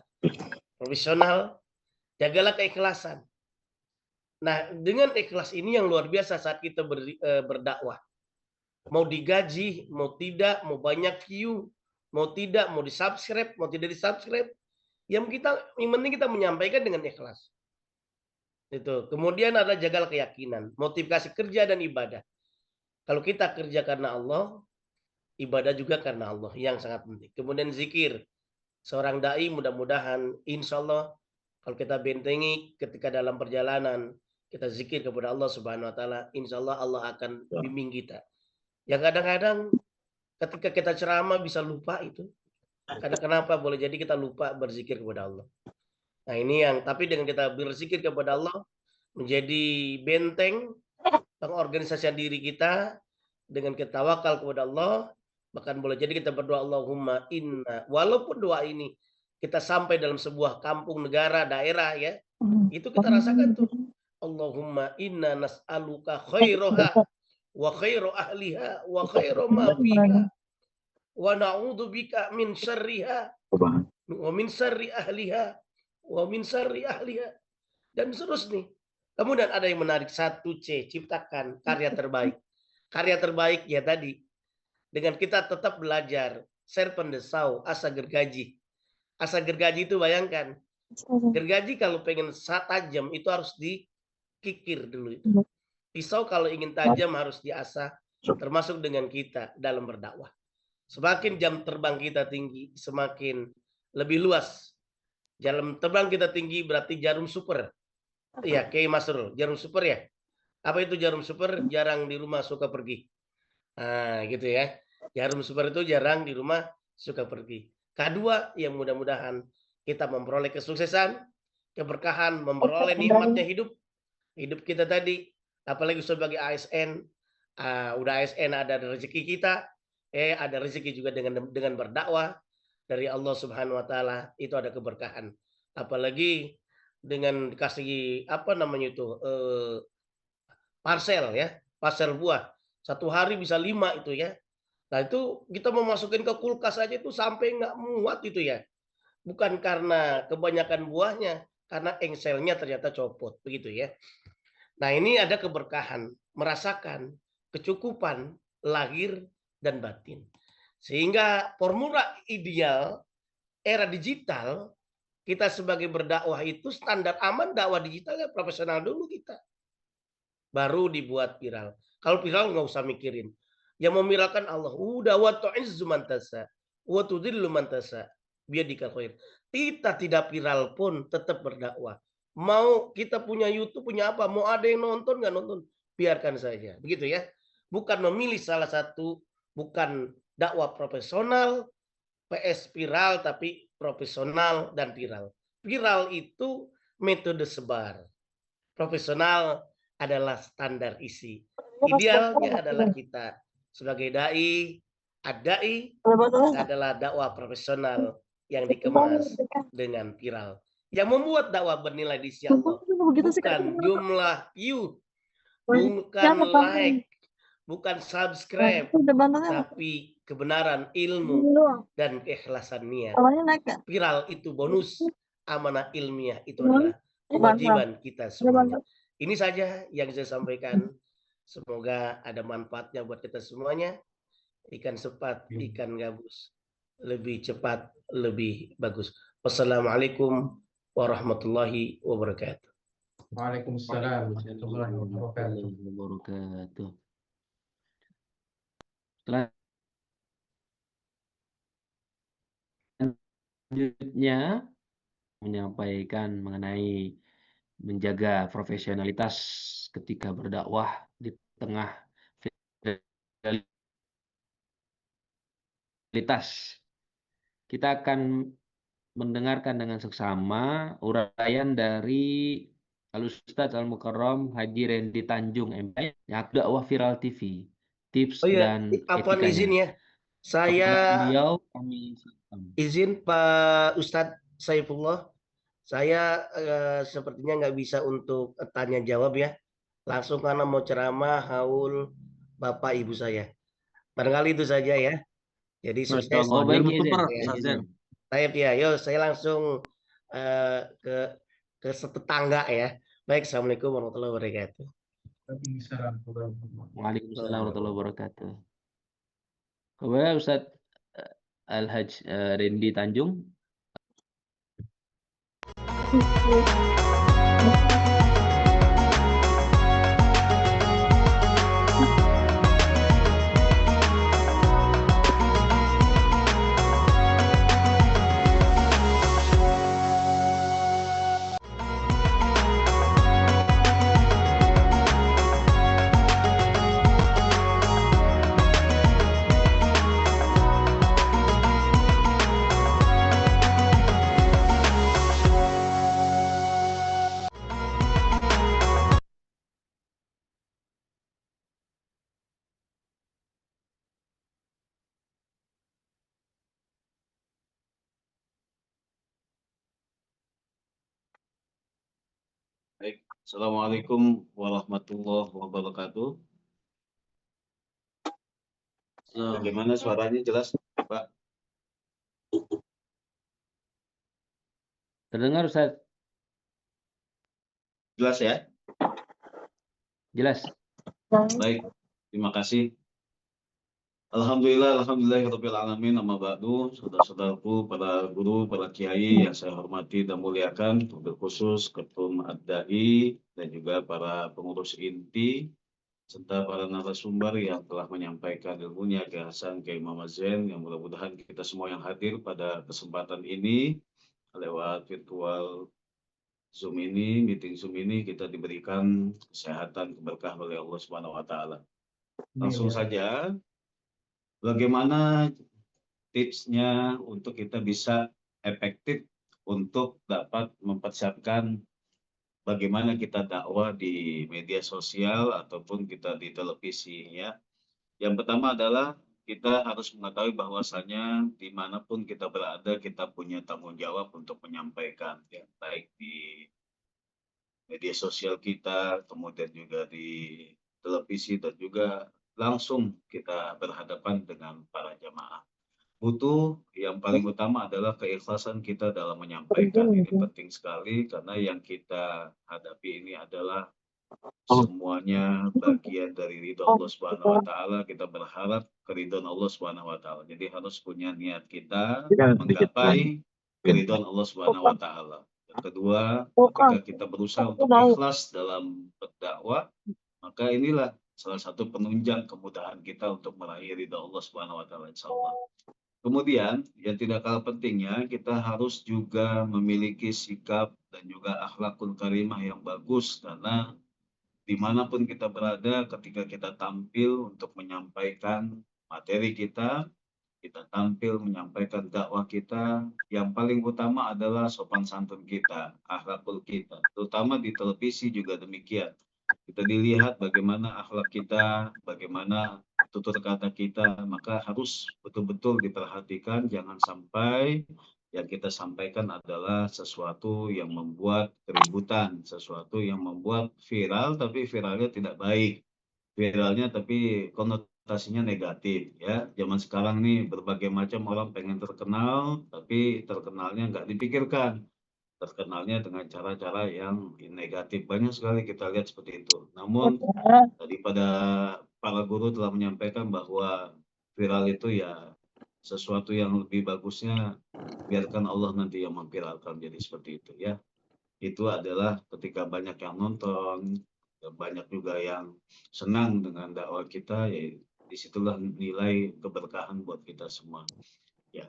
Profesional, jagalah keikhlasan. Nah, dengan ikhlas ini yang luar biasa saat kita berdakwah. Mau digaji, mau tidak, mau banyak view, mau tidak, mau di-subscribe, mau tidak di-subscribe. Yang penting kita menyampaikan dengan ikhlas. Itu. Kemudian adalah jagalah keyakinan, motivasi kerja dan ibadah. Kalau kita kerja karena Allah, ibadah juga karena Allah, yang sangat penting. Kemudian zikir. Seorang dai mudah-mudahan insya Allah kalau kita bentengi ketika dalam perjalanan kita zikir kepada Allah Subhanahu wa taala, insya Allah Allah akan bimbing kita. Yang kadang-kadang ketika kita ceramah bisa lupa itu. Karena kenapa? Boleh jadi kita lupa berzikir kepada Allah. Nah, ini yang tapi dengan kita berzikir kepada Allah menjadi benteng pengorganisasian diri kita dengan kita tawakal kepada Allah, bahkan boleh jadi kita berdoa Allahumma inna, walaupun doa ini kita sampai dalam sebuah kampung, negara, daerah ya, itu kita rasakan tuh. Allahumma inna nas'aluka khairaha wa khairu ahliha wa khairu ma fiha wa na'udzubika min syarriha wa min syarri ahliha wa min syarri ahliha dan seterusnya. Kemudian ada yang menarik 1C, ciptakan karya terbaik. Karya terbaik ya tadi dengan kita tetap belajar serpendesau asa gergaji. Asa gergaji itu bayangkan gergaji kalau pengen tajam itu harus dikikir dulu itu. Pisau kalau ingin tajam harus diasah, termasuk dengan kita dalam berdakwah. Semakin jam terbang kita tinggi, semakin lebih luas. Jam terbang kita tinggi berarti jarum super. Iya, Kiai Masrul, jarum super ya. Apa itu jarum super? Jarang di rumah suka pergi. Nah, gitu ya. Jarum super itu jarang di rumah suka pergi. Kedua, yang mudah-mudahan kita memperoleh kesuksesan, keberkahan, memperoleh nikmatnya hidup kita tadi. Apalagi sebagai ASN, udah ASN ada rezeki kita, ada rezeki juga dengan berdakwah dari Allah Subhanahu wa taala, itu ada keberkahan. Apalagi dengan dikasih apa namanya itu parcel ya, parcel buah. Satu hari bisa 5 itu ya. Nah, itu kita mau masukin ke kulkas aja itu sampai nggak muat itu ya. Bukan karena kebanyakan buahnya, karena engselnya ternyata copot begitu ya. Nah, ini ada keberkahan, merasakan kecukupan lahir dan batin. Sehingga formula ideal era digital kita sebagai berdakwah itu standar aman dakwah digitalnya profesional dulu kita. Baru dibuat viral. Kalau viral nggak usah mikirin. Yang memiralkan Allah. Udah wa tu'izzu man tasha wa tudhillu man tasha biyadikal khair. Kita tidak viral pun tetap berdakwah. Mau kita punya YouTube, punya apa, mau ada yang nonton nggak nonton, biarkan saja. Begitu ya. Bukan memilih salah satu, bukan dakwah profesional, PS viral, tapi profesional dan viral. Viral itu metode sebar. Profesional adalah standar isi. Idealnya adalah kita sebagai dai, ad-dai adalah dakwah profesional yang dikemas dengan viral. Yang membuat dakwah bernilai di sisi Allah bukan jumlah view, bukan like, bukan subscribe, tapi kebenaran ilmu dan keikhlasan niat. Viral itu bonus, amanah ilmiah itu adalah kewajiban kita semuanya. Ini saja yang saya sampaikan. Semoga ada manfaatnya buat kita semuanya. Ikan cepat, ikan gabus. Lebih cepat, lebih bagus. Wassalamualaikum warahmatullahi wabarakatuh. Waalaikumsalam warahmatullahi wabarakatuh. Selanjutnya menyampaikan mengenai menjaga profesionalitas ketika berdakwah di tengah viralitas. Kita akan mendengarkan dengan seksama uraian dari Al-Ustadz Al-Mukarram Haji Randy Tanjung MPI yang dakwah viral TV, tips Oh iya, dan apaan izin etikanya. ya. Saya Kepada beliau kami silakan. izin Pak Ustadz Saifullah. Saya sepertinya nggak bisa untuk tanya jawab ya. Langsung karena mau ceramah haul Bapak Ibu saya. Barangkali itu saja ya. Jadi Masya sukses. Allah. Oh baik Jangan izin. super, Ya, Ustaz Zen. Taib ya. Yo, saya langsung ke tetangga ya. Baik, Assalamualaikum warahmatullahi wabarakatuh. Waalaikumsalam warahmatullahi wabarakatuh. Kepada Ustadz Al-Haj Randy Tanjung. Baik. Assalamualaikum warahmatullahi wabarakatuh. Bagaimana suaranya, jelas, Pak? Terdengar Ustadz? Jelas ya? Jelas. Baik, terima kasih. Alhamdulillahirabbil alamin, amma ba'du. Saudara-saudaraku, para guru, para kiai yang saya hormati dan muliakan, terkhusus Ketum Ad-Dai dan juga para pengurus inti serta para narasumber yang telah menyampaikan ilmunya, Kiai Hasan, Kiai Muhammad Zain, yang mudah-mudahan kita semua yang hadir pada kesempatan ini lewat virtual Zoom ini, meeting Zoom ini, kita diberikan kesehatan, keberkahan oleh Allah Subhanahu wa taala. Langsung saja, bagaimana tipsnya untuk kita bisa efektif untuk dapat mempersiapkan bagaimana kita dakwah di media sosial ataupun kita di televisi ya. Yang pertama adalah kita harus mengetahui bahwasanya dimanapun kita berada kita punya tanggung jawab untuk menyampaikan ya, baik di media sosial kita, kemudian juga di televisi dan juga langsung kita berhadapan dengan para jamaah. Butuh yang paling utama adalah keikhlasan kita dalam menyampaikan. Ini penting sekali karena yang kita hadapi ini adalah semuanya bagian dari ridho Allah Subhanahu wa taala. Kita berharap keridhaan Allah Subhanahu wa taala. Jadi harus punya niat kita menggapai keridhaan Allah Subhanahu wa taala. Yang kedua, ketika kita berusaha untuk ikhlas dalam berdakwah, maka inilah salah satu penunjang kemudahan kita untuk meraih ridha Allah Subhanahu wa taala insyaallah. Kemudian yang tidak kalah pentingnya kita harus juga memiliki sikap dan juga akhlakul karimah yang bagus karena dimanapun kita berada ketika kita tampil untuk menyampaikan materi kita tampil menyampaikan dakwah kita, yang paling utama adalah sopan santun kita, akhlakul kita, terutama di televisi juga demikian. Kita dilihat bagaimana akhlak kita, bagaimana tutur kata kita, maka harus betul-betul diperhatikan, jangan sampai yang kita sampaikan adalah sesuatu yang membuat keributan, sesuatu yang membuat viral, tapi viralnya tidak baik. Viralnya tapi konotasinya negatif ya. Zaman sekarang nih berbagai macam orang pengen terkenal, tapi terkenalnya nggak dipikirkan. Terkenalnya dengan cara-cara yang negatif. Banyak sekali kita lihat seperti itu. Namun daripada para guru telah menyampaikan bahwa viral itu ya sesuatu yang lebih bagusnya biarkan Allah nanti yang memviralkan, jadi seperti itu ya. Itu adalah ketika banyak yang nonton, banyak juga yang senang dengan dakwah kita, ya disitulah nilai keberkahan buat kita semua. Ya,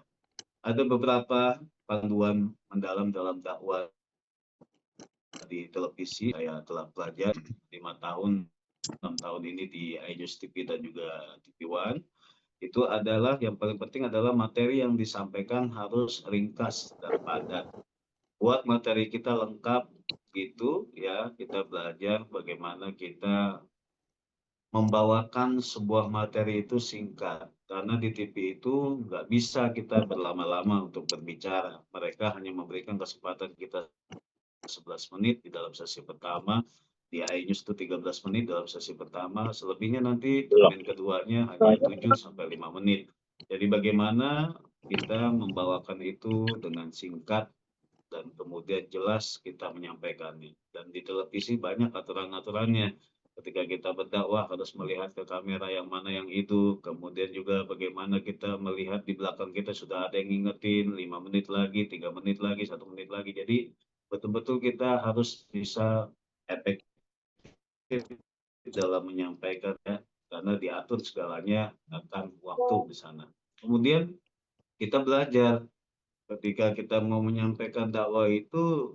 ada beberapa panduan mendalam dalam dakwah di televisi. Saya telah belajar 5 tahun, 6 tahun ini di iNews TV dan juga TV One. Itu adalah yang paling penting adalah materi yang disampaikan harus ringkas dan padat. Buat materi kita lengkap, itu ya kita belajar bagaimana kita membawakan sebuah materi itu singkat. Karena di TV itu nggak bisa kita berlama-lama untuk berbicara. Mereka hanya memberikan kesempatan kita 11 menit di dalam sesi pertama, di iNews itu 13 menit dalam sesi pertama, selebihnya nanti termin keduanya hanya 7 sampai 5 menit. Jadi bagaimana kita membawakan itu dengan singkat dan kemudian jelas kita menyampaikannya. Dan di televisi banyak aturan-aturannya. Ketika kita berdakwah harus melihat ke kamera yang mana yang itu, kemudian juga bagaimana kita melihat di belakang kita sudah ada yang ngingetin 5 menit lagi, 3 menit lagi, 1 menit lagi. Jadi betul-betul kita harus bisa efektif dalam menyampaikan ya, karena diatur segalanya akan waktu di sana. Kemudian kita belajar ketika kita mau menyampaikan dakwah itu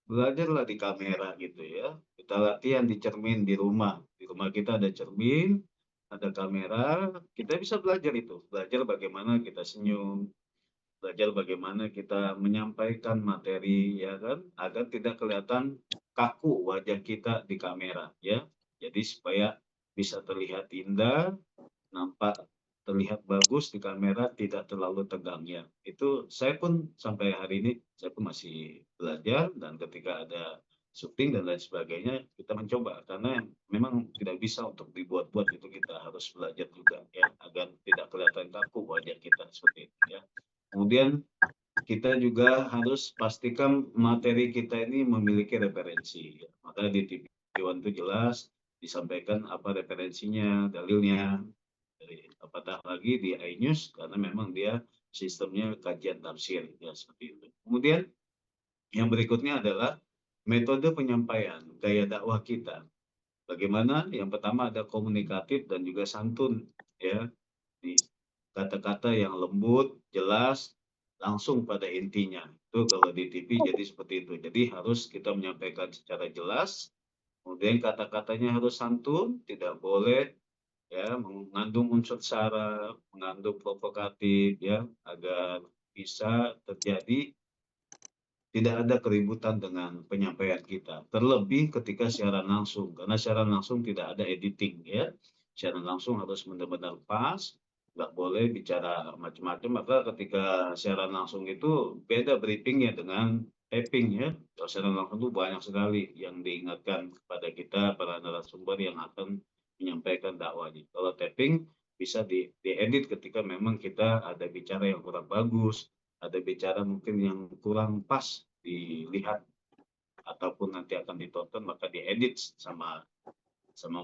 belajarlah di kamera gitu ya. Kita latihan di cermin di rumah. Di rumah kita ada cermin, ada kamera, kita bisa belajar itu. Belajar bagaimana kita senyum, belajar bagaimana kita menyampaikan materi ya kan, agar tidak kelihatan kaku wajah kita di kamera ya. Jadi supaya bisa terlihat indah, nampak terlihat bagus di kamera, tidak terlalu tegang ya. Itu saya pun sampai hari ini saya pun masih belajar, dan ketika ada syuting dan lain sebagainya kita mencoba, karena memang tidak bisa untuk dibuat-buat, itu kita harus belajar juga ya agar tidak kelihatan kaku wajah kita seperti itu ya. Kemudian kita juga harus pastikan materi kita ini memiliki referensi ya. Maka di TV One itu jelas disampaikan apa referensinya, dalilnya. Apatah lagi di iNews karena memang dia sistemnya kajian tafsir ya seperti itu. Kemudian yang berikutnya adalah metode penyampaian, gaya dakwah kita. Bagaimana? Yang pertama ada komunikatif dan juga santun ya. Di kata-kata yang lembut, jelas, langsung pada intinya. Itu kalau di TV jadi seperti itu. Jadi harus kita menyampaikan secara jelas, kemudian kata-katanya harus santun, tidak boleh ya mengandung unsur sara, mengandung provokatif ya, agar bisa terjadi tidak ada keributan dengan penyampaian kita. Terlebih ketika siaran langsung, karena siaran langsung tidak ada editing ya. Siaran langsung harus benar-benar pas, nggak boleh bicara macam-macam. Maka ketika siaran langsung itu beda briefingnya dengan taping ya. Kalau siaran langsung itu banyak sekali yang diingatkan kepada kita, para narasumber yang akan menyampaikan dakwahnya. Kalau taping bisa diedit ketika memang kita ada bicara yang kurang bagus, ada bicara mungkin yang kurang pas dilihat ataupun nanti akan ditonton, maka diedit sama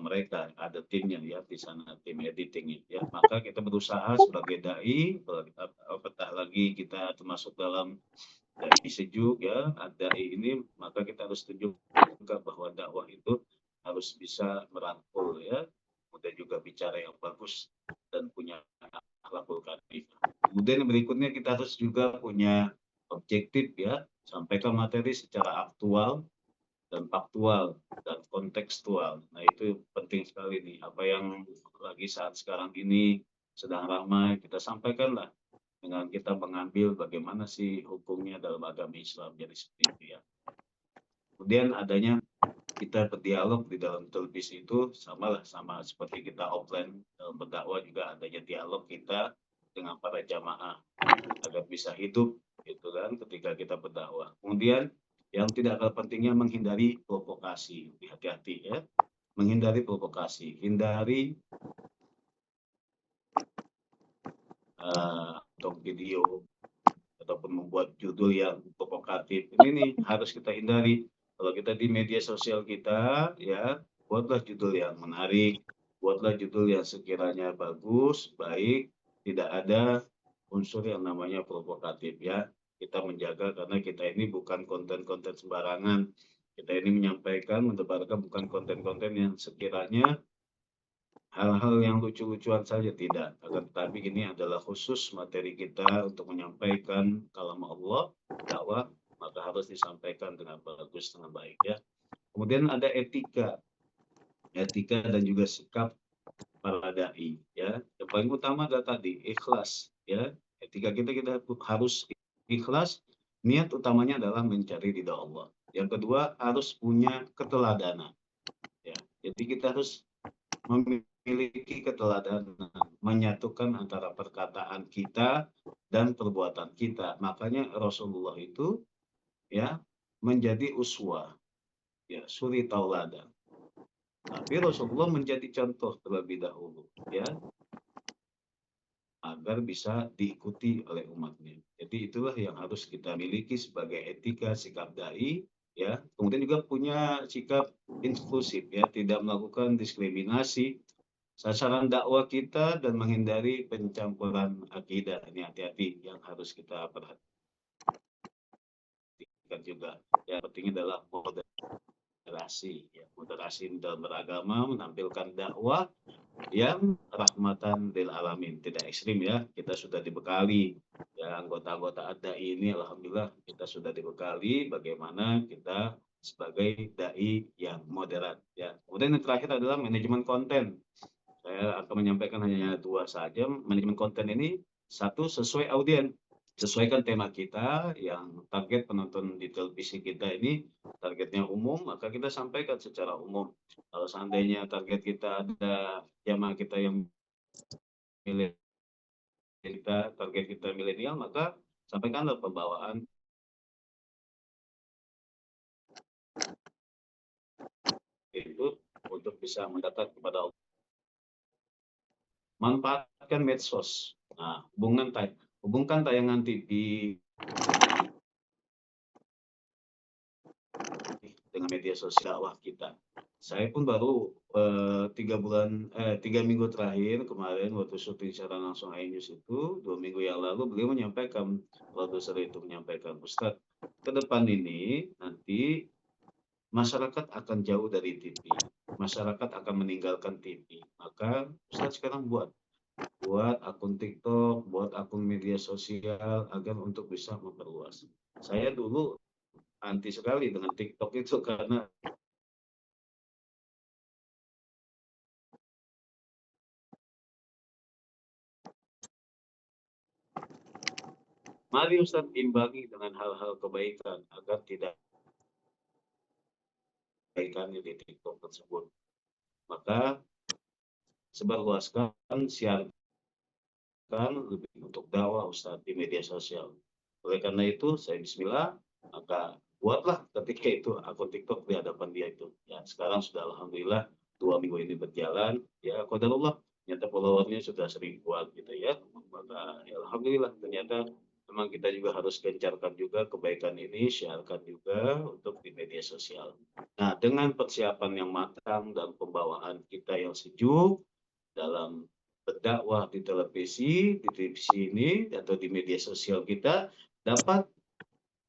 mereka, ada timnya ya di sana, tim editingnya ya. Maka kita berusaha sebagai dai, apatah lagi kita termasuk dalam dai sejuk ya, dai ini, maka kita harus tunjukkan bahwa dakwah itu harus bisa merangkul ya, kemudian juga bicara yang bagus dan punya akhlakul karim. Kemudian yang berikutnya kita harus juga punya objektif ya, sampaikan materi secara aktual dan faktual dan kontekstual. Nah itu penting sekali nih, apa yang lagi saat sekarang ini sedang ramai kita sampaikanlah dengan kita mengambil bagaimana sih hukumnya dalam agama Islam, jadi seperti itu ya. Kemudian adanya kita berdialog di dalam televisi itu sama seperti kita offline dalam berdakwah, juga adanya dialog kita dengan para jamaah agar bisa hidup gitu kan ketika kita berdakwah. Kemudian yang tidak kalah pentingnya menghindari provokasi, hati-hati ya, menghindari provokasi, hindari atau video ataupun membuat judul yang provokatif. Ini nih harus kita hindari. Kalau kita di media sosial kita ya, buatlah judul yang menarik, buatlah judul yang sekiranya bagus, baik, tidak ada unsur yang namanya provokatif ya. Kita menjaga, karena kita ini bukan konten-konten sembarangan. Kita ini menyampaikan, mendebarkan bukan konten-konten yang sekiranya hal-hal yang lucu-lucuan saja, tidak. Akan tetapi ini adalah khusus materi kita untuk menyampaikan kalam Allah, dakwah, maka harus disampaikan dengan bagus, dengan baik ya. Kemudian ada etika dan juga sikap para dai ya. Yang paling utama adalah tadi ikhlas ya. Etika kita harus ikhlas, niat utamanya adalah mencari ridha Allah. Yang kedua harus punya keteladanan. Ya, jadi kita harus memiliki keteladanan, menyatukan antara perkataan kita dan perbuatan kita. Makanya Rasulullah itu ya menjadi uswah, ya suri tauladan. Tapi Rasulullah menjadi contoh terlebih dahulu, ya, agar bisa diikuti oleh umatnya. Jadi itulah yang harus kita miliki sebagai etika sikap dai, ya. Kemudian juga punya sikap inklusif, ya, tidak melakukan diskriminasi. Sasaran dakwah kita dan menghindari pencampuran akidah. Ini hati-hati yang harus kita perhatikan juga. Ya, pentingnya adalah moderasi, ya, moderasi dalam beragama, menampilkan dakwah yang rahmatan lil alamin, tidak ekstrim, ya. Kita sudah dibekali, ya, anggota-anggota ADAI ini alhamdulillah kita sudah dibekali bagaimana kita sebagai dai yang moderat, ya. Kemudian yang terakhir adalah manajemen konten. Saya akan menyampaikan hanya 2 saja. Manajemen konten ini, 1, sesuai audien. Sesuaikan tema kita, yang target penonton di televisi kita ini targetnya umum, maka kita sampaikan secara umum. Kalau seandainya target kita ada jamaah kita yang target kita milenial, maka sampaikanlah pembawaan itu untuk bisa mendekat kepada Allah. Manfaatkan medsos. Nah, hubungkan tayangan TV dengan media sosial dakwah kita. Saya pun baru 3 minggu terakhir kemarin waktu syuting secara langsung iNews itu, 2 minggu yang lalu beliau menyampaikan, produser itu menyampaikan, Ustadz, ke depan ini nanti masyarakat akan jauh dari TV, masyarakat akan meninggalkan TV. Maka Ustadz sekarang buat akun TikTok, buat akun media sosial agar untuk bisa memperluas. Saya dulu anti sekali dengan TikTok itu karena mari Ustadz imbangi dengan hal-hal kebaikan agar tidak kebaikannya di TikTok tersebut. Maka sebarluaskan, siarkan lebih untuk dakwah Ustadz di media sosial. Oleh karena itu, saya bismillah, maka buatlah ketika itu akun TikTok di hadapan dia itu. Ya, sekarang sudah alhamdulillah 2 minggu ini berjalan, ya qadarullah, ternyata followernya sudah 1000-an gitu ya. Maka ya, alhamdulillah ternyata memang kita juga harus gencarkan juga kebaikan ini, syiarkan juga untuk di media sosial. Nah, dengan persiapan yang matang dan pembawaan kita yang sejuk dalam berdakwah di televisi ini atau di media sosial kita dapat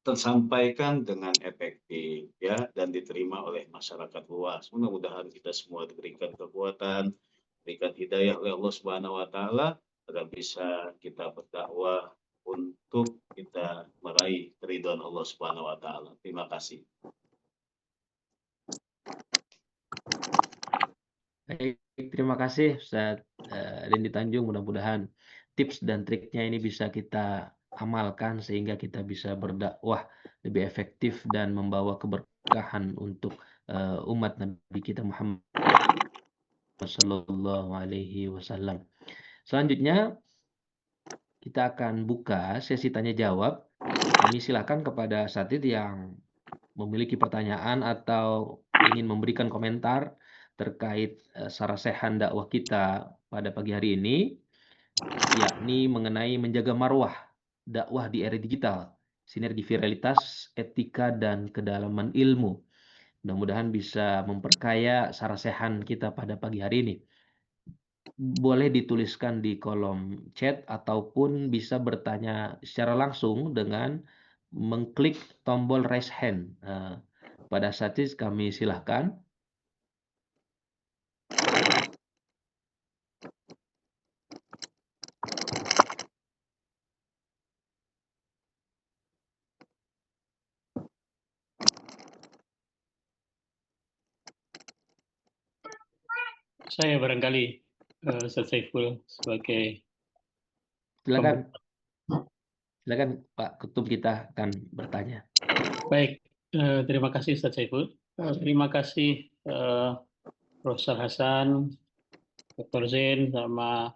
tersampaikan dengan efektif, ya, dan diterima oleh masyarakat luas. Mudah-mudahan kita semua diberikan kekuatan, diberikan hidayah oleh Allah Subhanahu wa taala agar bisa kita berdakwah untuk kita meraih keridhaan Allah Subhanahu wa taala. Terima kasih. Baik, terima kasih Ustadz Dendi Tanjung. Mudah-mudahan tips dan triknya ini bisa kita amalkan sehingga kita bisa berdakwah lebih efektif dan membawa keberkahan untuk umat Nabi kita Muhammad Sallallahu Alaihi Wasallam. Selanjutnya kita akan buka sesi tanya jawab. Kami silakan kepada asatidz yang memiliki pertanyaan atau ingin memberikan komentar terkait sarasehan dakwah kita pada pagi hari ini, yakni mengenai menjaga marwah dakwah di era digital, sinergi viralitas, etika, dan kedalaman ilmu. Mudah-mudahan bisa memperkaya sarasehan kita pada pagi hari ini. Boleh dituliskan di kolom chat ataupun bisa bertanya secara langsung dengan mengklik tombol raise hand. Pada saat ini kami silahkan. Saya barangkali Ustaz Saiful sebagai Silakan Pak Ketum, kita akan bertanya. Baik, Terima kasih Ustaz Saiful. Terima kasih Profesor Hasan, Dr. Zain, sama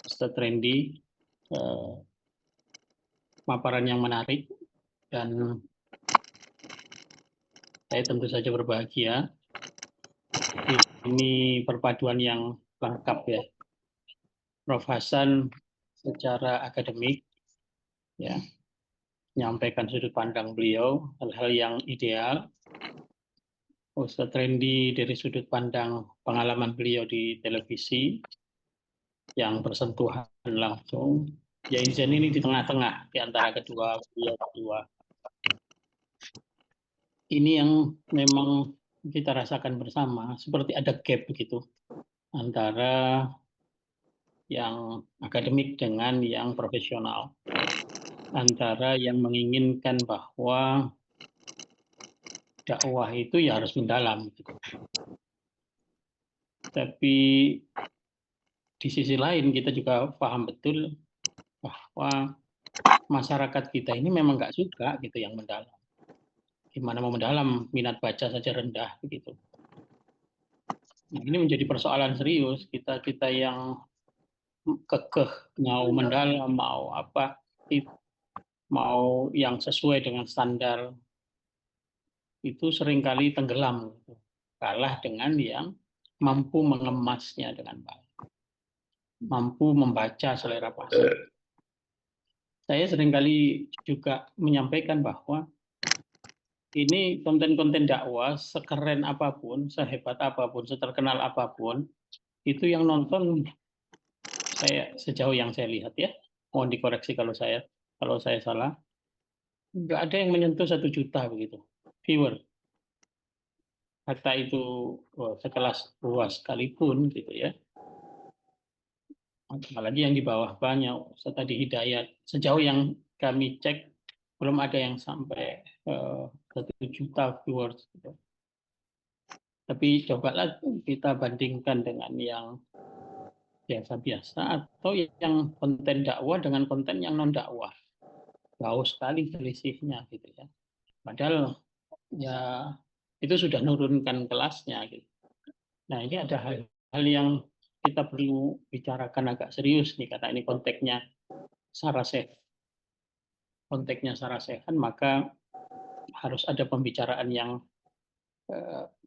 Ustaz Randy. Paparan yang menarik, dan saya tentu saja berbahagia. Ini perpaduan yang lengkap ya. Prof. Hasan secara akademik ya menyampaikan sudut pandang beliau, hal-hal yang ideal. Ustadz Randy dari sudut pandang pengalaman beliau di televisi yang bersentuhan langsung. Ya Zain ini di tengah-tengah di antara kedua beliau berdua. Ini yang memang kita rasakan bersama, seperti ada gap begitu antara yang akademik dengan yang profesional, antara yang menginginkan bahwa dakwah itu ya harus mendalam, gitu. Tapi di sisi lain kita juga paham betul bahwa masyarakat kita ini memang nggak suka gitu yang mendalam. Gimana mau mendalam, minat baca saja rendah begitu. Nah, ini menjadi persoalan serius. Kita yang kekeh mau mendalam, mau apa, mau yang sesuai dengan standar, itu seringkali tenggelam, kalah dengan yang mampu mengemasnya dengan baik, mampu membaca selera pasar. Saya seringkali juga menyampaikan bahwa ini konten-konten dakwah, sekeren apapun, sehebat apapun, seterkenal apapun, itu yang nonton, saya sejauh yang saya lihat ya, mohon dikoreksi kalau saya salah, nggak ada yang menyentuh 1 juta begitu viewer. Kata itu sekelas luas sekalipun gitu ya. Apalagi yang di bawah banyak, tadi Hidayat. Sejauh yang kami cek belum ada yang sampai 1 juta viewers. Gitu. Tapi cobalah kita bandingkan dengan yang biasa-biasa atau yang konten dakwah dengan konten yang non dakwah. Jauh sekali selisihnya gitu ya. Padahal ya itu sudah menurunkan kelasnya gitu. Nah, ini ada hal yang kita perlu bicarakan agak serius nih, karena ini konteksnya Sarasehan, maka harus ada pembicaraan yang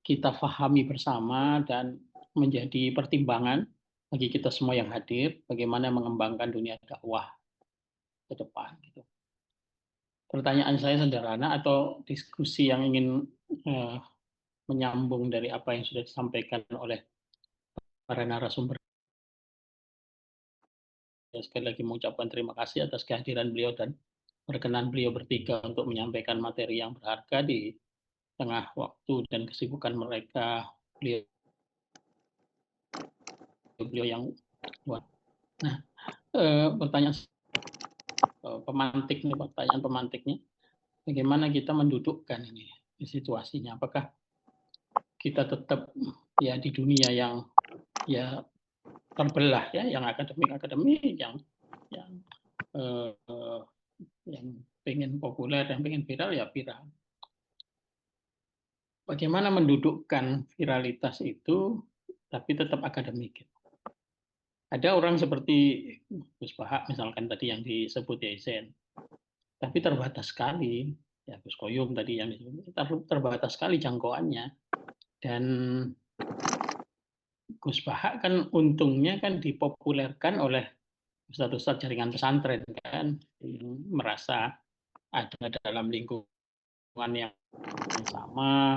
kita pahami bersama dan menjadi pertimbangan bagi kita semua yang hadir, bagaimana mengembangkan dunia dakwah ke depan. Gitu. Pertanyaan saya sederhana atau diskusi yang ingin menyambung dari apa yang sudah disampaikan oleh para narasumber. Sekali lagi mengucapkan terima kasih atas kehadiran beliau dan berkenan beliau bertiga untuk menyampaikan materi yang berharga di tengah waktu dan kesibukan mereka. Beliau yang buat. Nah, pertanyaan pemantiknya, bagaimana kita mendudukkan ini situasinya? Apakah kita tetap ya di dunia yang ya terbelah ya, yang akademik, yang pengen populer, yang pengen viral ya viral. Bagaimana mendudukkan viralitas itu tapi tetap akademik? Ada orang seperti Gus Bahak misalkan tadi yang disebut Zain, tapi terbatas sekali. Ya Gus Koyum tadi yang disebut, terbatas sekali jangkauannya. Dan Gus Bahak kan untungnya kan dipopulerkan oleh ustadz-ustadz jaringan pesantren kan, merasa ada dalam lingkungan yang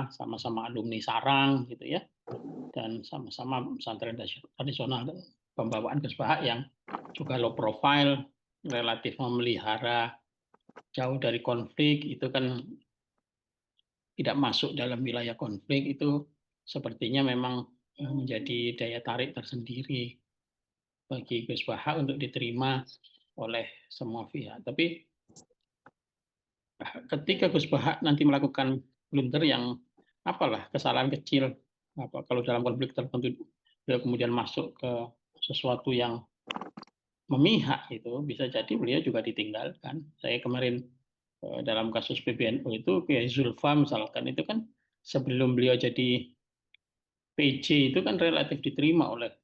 sama-sama alumni sarang gitu ya, dan sama-sama pesantren tradisional. Pembawaan Gus Bahak yang juga low profile, relatif memelihara jauh dari konflik, itu kan tidak masuk dalam wilayah konflik, itu sepertinya memang menjadi daya tarik tersendiri bagi Gus Bahak untuk diterima oleh semua pihak. Tapi ketika Gus Bahak nanti melakukan blunder yang kesalahan kecil, kalau dalam konflik tertentu beliau kemudian masuk ke sesuatu yang memihak, itu bisa jadi beliau juga ditinggalkan. Saya kemarin dalam kasus PBNU itu Kiai Zulfa misalkan itu kan sebelum beliau jadi PJ itu kan relatif diterima oleh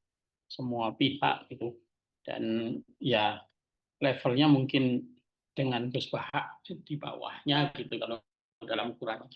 semua pihak gitu, dan ya levelnya mungkin dengan Gus Bahak di bawahnya gitu kalau dalam ukuran.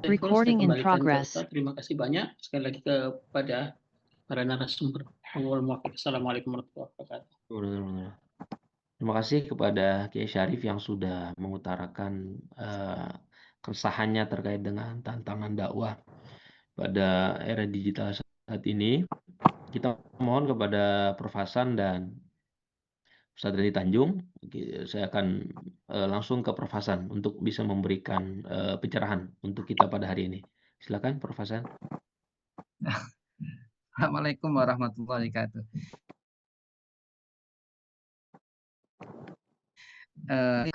Recording in Saya kembalikan ke progress. Ustadz. Terima kasih banyak sekali lagi kepada para narasumber. Assalamualaikum warahmatullahi wabarakatuh. Terima kasih kepada Kiai Syarif yang sudah mengutarakan keresahannya terkait dengan tantangan dakwah pada era digital saat ini. Kita mohon kepada Prof. Hasan dan Ustadz Redi Tanjung, saya akan langsung ke Prof. Hasan untuk bisa memberikan pencerahan untuk kita pada hari ini. Silakan Prof. Hasan. Assalamualaikum warahmatullahi wabarakatuh.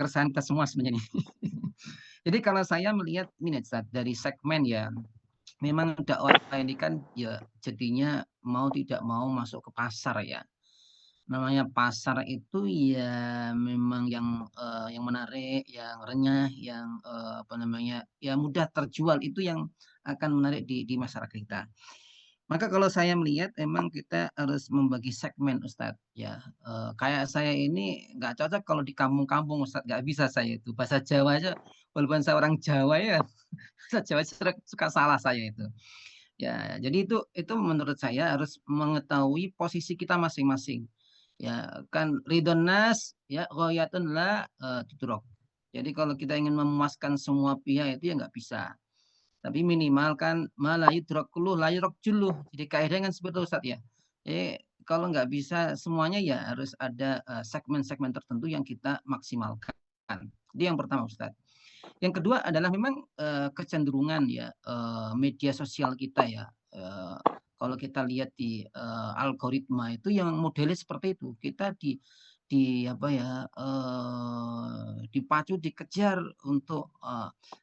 Keresahan kita semua sebenarnya. Jadi kalau saya melihat ini dari segmen ya, memang dakwah ini kan ya jadinya mau tidak mau masuk ke pasar ya. Namanya pasar itu ya memang yang menarik, yang renyah, yang apa namanya ya mudah terjual, itu yang akan menarik di masyarakat kita. Maka kalau saya melihat emang kita harus membagi segmen Ustadz ya. Kayak saya ini nggak cocok kalau di kampung-kampung Ustadz, nggak bisa saya itu bahasa Jawa aja, walaupun saya orang Jawa ya bahasa Jawa suka salah saya itu. Ya, jadi itu menurut saya harus mengetahui posisi kita masing-masing. Ya, kan ridhon nas ya ghayatun la tudrok. Jadi kalau kita ingin memuaskan semua pihak itu ya nggak bisa. Tapi minimal kan malah yudrok kuluh la yudrok juluh. Jadi kaidahnya kan seperti itu Ustadz ya. Kalau nggak bisa semuanya ya harus ada segmen-segmen tertentu yang kita maksimalkan. Itu yang pertama Ustadz. Yang kedua adalah memang kecenderungan ya media sosial kita ya. Kalau kita lihat di algoritma itu yang modelnya seperti itu. Kita apa ya dipacu, dikejar untuk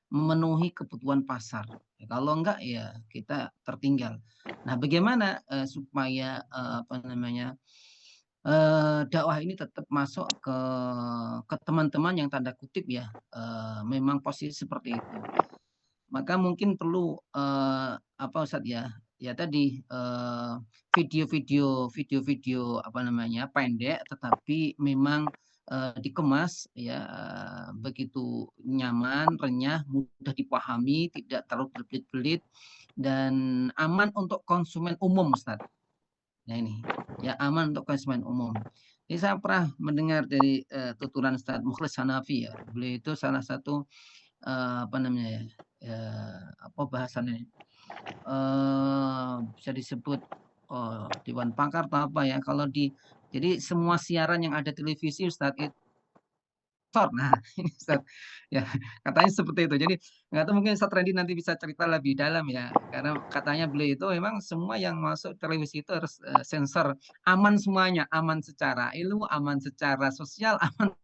memenuhi kebutuhan pasar. Kalau enggak ya kita tertinggal. Nah, bagaimana supaya apa namanya dakwah ini tetap masuk ke teman-teman yang tanda kutip ya memang posisi seperti itu. Maka mungkin perlu apa Ustadz ya tadi video-video apa namanya pendek tetapi memang dikemas ya begitu nyaman, renyah, mudah dipahami, tidak terlalu berbelit-belit dan aman untuk konsumen umum Ustadz. Nah ini ya aman untuk konsumen umum. Ini saya pernah mendengar dari tuturan Ustadz Mukhlis Hanafi ya. Beliau itu salah satu apa namanya apa bahasannya bisa disebut dewan pakar atau apa ya, kalau jadi semua siaran yang ada televisi Ustadz itu nah ini Ustadz ya katanya seperti itu. Jadi nggak tahu mungkin Ustadz Randy nanti bisa cerita lebih dalam ya, karena katanya beliau itu memang semua yang masuk televisi itu harus sensor, aman semuanya, aman secara ilmu, aman secara sosial, aman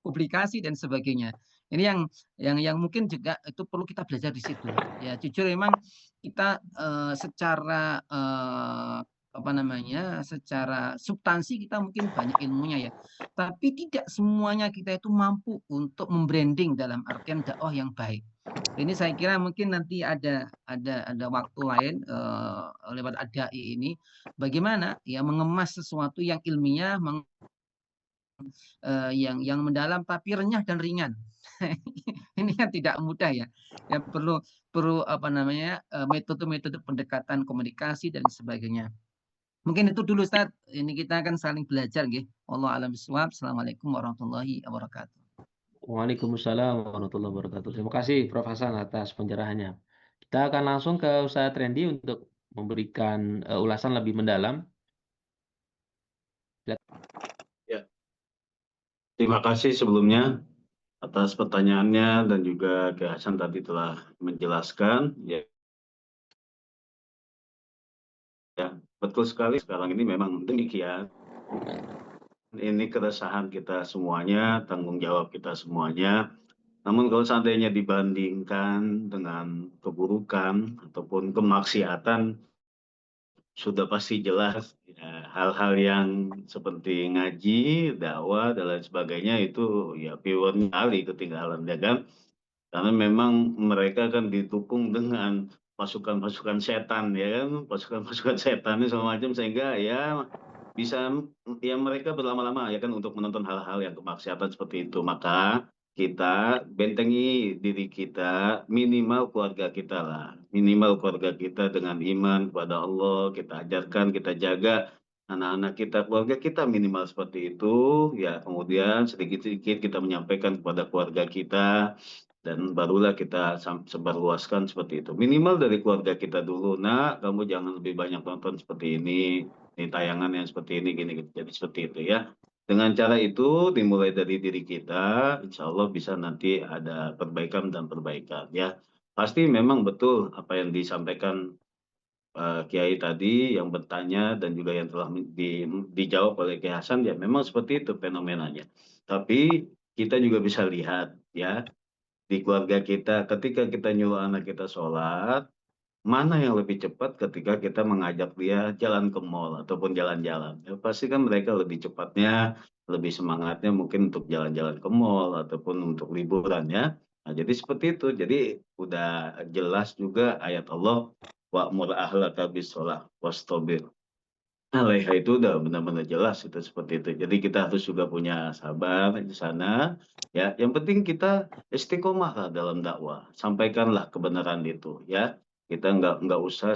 publikasi dan sebagainya. Ini yang mungkin juga itu perlu kita belajar di situ. Ya jujur memang kita secara apa namanya secara substansi kita mungkin banyak ilmunya ya, tapi tidak semuanya kita itu mampu untuk membranding dalam artian dakwah yang baik. Ini saya kira mungkin nanti ada waktu lain lewat adai ini bagaimana ya mengemas sesuatu yang ilmiah, yang mendalam tapi renyah dan ringan. Ini kan tidak mudah ya. Ya perlu apa namanya metode-metode pendekatan komunikasi dan sebagainya. Mungkin itu dulu Ustaz. Ini kita akan saling belajar nggih. Wallahu a'lam bishawab. Assalamualaikum warahmatullahi wabarakatuh. Waalaikumsalam warahmatullahi wabarakatuh. Terima kasih Prof. Hasan atas pencerahannya. Kita akan langsung ke Ustadz Randy untuk memberikan ulasan lebih mendalam. Ya, terima kasih sebelumnya atas pertanyaannya dan juga Ki Hasan tadi telah menjelaskan. Ya, betul sekali sekarang ini memang demikian. Ini keresahan kita semuanya, tanggung jawab kita semuanya. Namun kalau seandainya dibandingkan dengan keburukan ataupun kemaksiatan, sudah pasti jelas ya, hal-hal yang seperti ngaji, dakwah, dan lain sebagainya itu ya pure kali ketinggalan, ya kan? Karena memang mereka kan didukung dengan pasukan-pasukan setan, ya kan? Pasukan-pasukan setan ini segala macam, sehingga ya bisa ya mereka berlama-lama ya kan untuk menonton hal-hal yang kemaksiatan seperti itu. Maka kita bentengi diri kita, minimal keluarga kita lah, minimal keluarga kita dengan iman kepada Allah, kita ajarkan, kita jaga anak-anak kita, keluarga kita minimal seperti itu ya. Kemudian sedikit-sedikit kita menyampaikan kepada keluarga kita, dan barulah kita sebarluaskan seperti itu. Minimal dari keluarga kita dulu, nak, kamu jangan lebih banyak nonton seperti ini tayangan yang seperti ini, gini, gitu. Jadi seperti itu ya. Dengan cara itu dimulai dari diri kita, insya Allah bisa nanti ada perbaikan dan perbaikan ya. Pasti memang betul apa yang disampaikan Kiai tadi yang bertanya dan juga yang telah dijawab oleh Kiai Hasan, ya memang seperti itu fenomenanya. Tapi kita juga bisa lihat ya, di keluarga kita ketika kita nyuruh anak kita sholat, mana yang lebih cepat ketika kita mengajak dia jalan ke mall ataupun jalan-jalan. Ya, pasti kan mereka lebih cepatnya, lebih semangatnya mungkin untuk jalan-jalan ke mall ataupun untuk liburan ya. Nah, jadi seperti itu. Jadi udah jelas juga ayat Allah, wa'mur ahlaka bis-shalah wastabir 'alaiha, itu udah benar-benar jelas itu seperti itu. Jadi kita harus juga punya sabar di sana ya. Yang penting kita istiqomah lah dalam dakwah. Sampaikanlah kebenaran itu ya. Kita nggak usah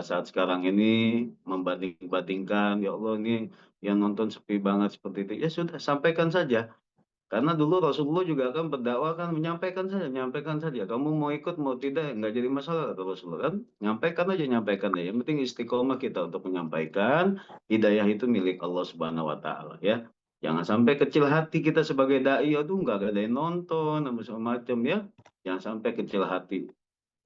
saat sekarang ini membanding-bandingkan, ya Allah ini yang nonton sepi banget seperti itu. Ya sudah, sampaikan saja. Karena dulu Rasulullah juga kan berdakwah kan menyampaikan saja. Kamu mau ikut mau tidak nggak jadi masalah kata Rasulullah kan. Nyampaikan aja. Yang penting istiqomah kita untuk menyampaikan. Hidayah itu milik Allah Subhanahu Wa Taala ya. Jangan sampai kecil hati kita sebagai dai, aduh nggak ada yang nonton sama macam ya. Jangan sampai kecil hati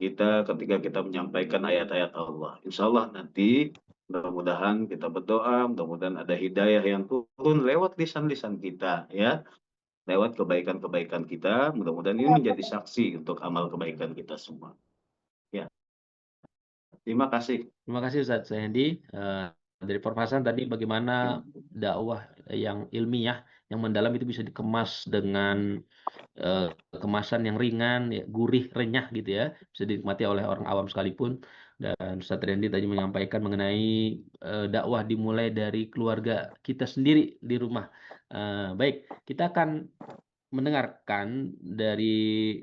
kita ketika kita menyampaikan ayat-ayat Allah. Insya Allah nanti mudah-mudahan kita berdoa, mudah-mudahan ada hidayah yang turun lewat lisan-lisan kita ya, lewat kebaikan-kebaikan kita. Mudah-mudahan ini menjadi saksi untuk amal kebaikan kita semua. Ya, terima kasih. Terima kasih Ustadz Randy. Dari Prof. Hasan tadi bagaimana dakwah yang ilmiah, yang mendalam itu bisa dikemas dengan kemasan yang ringan, ya, gurih, renyah gitu ya, bisa dinikmati oleh orang awam sekalipun. Dan Ustadz Randy tadi menyampaikan mengenai dakwah dimulai dari keluarga kita sendiri di rumah. Baik, kita akan mendengarkan dari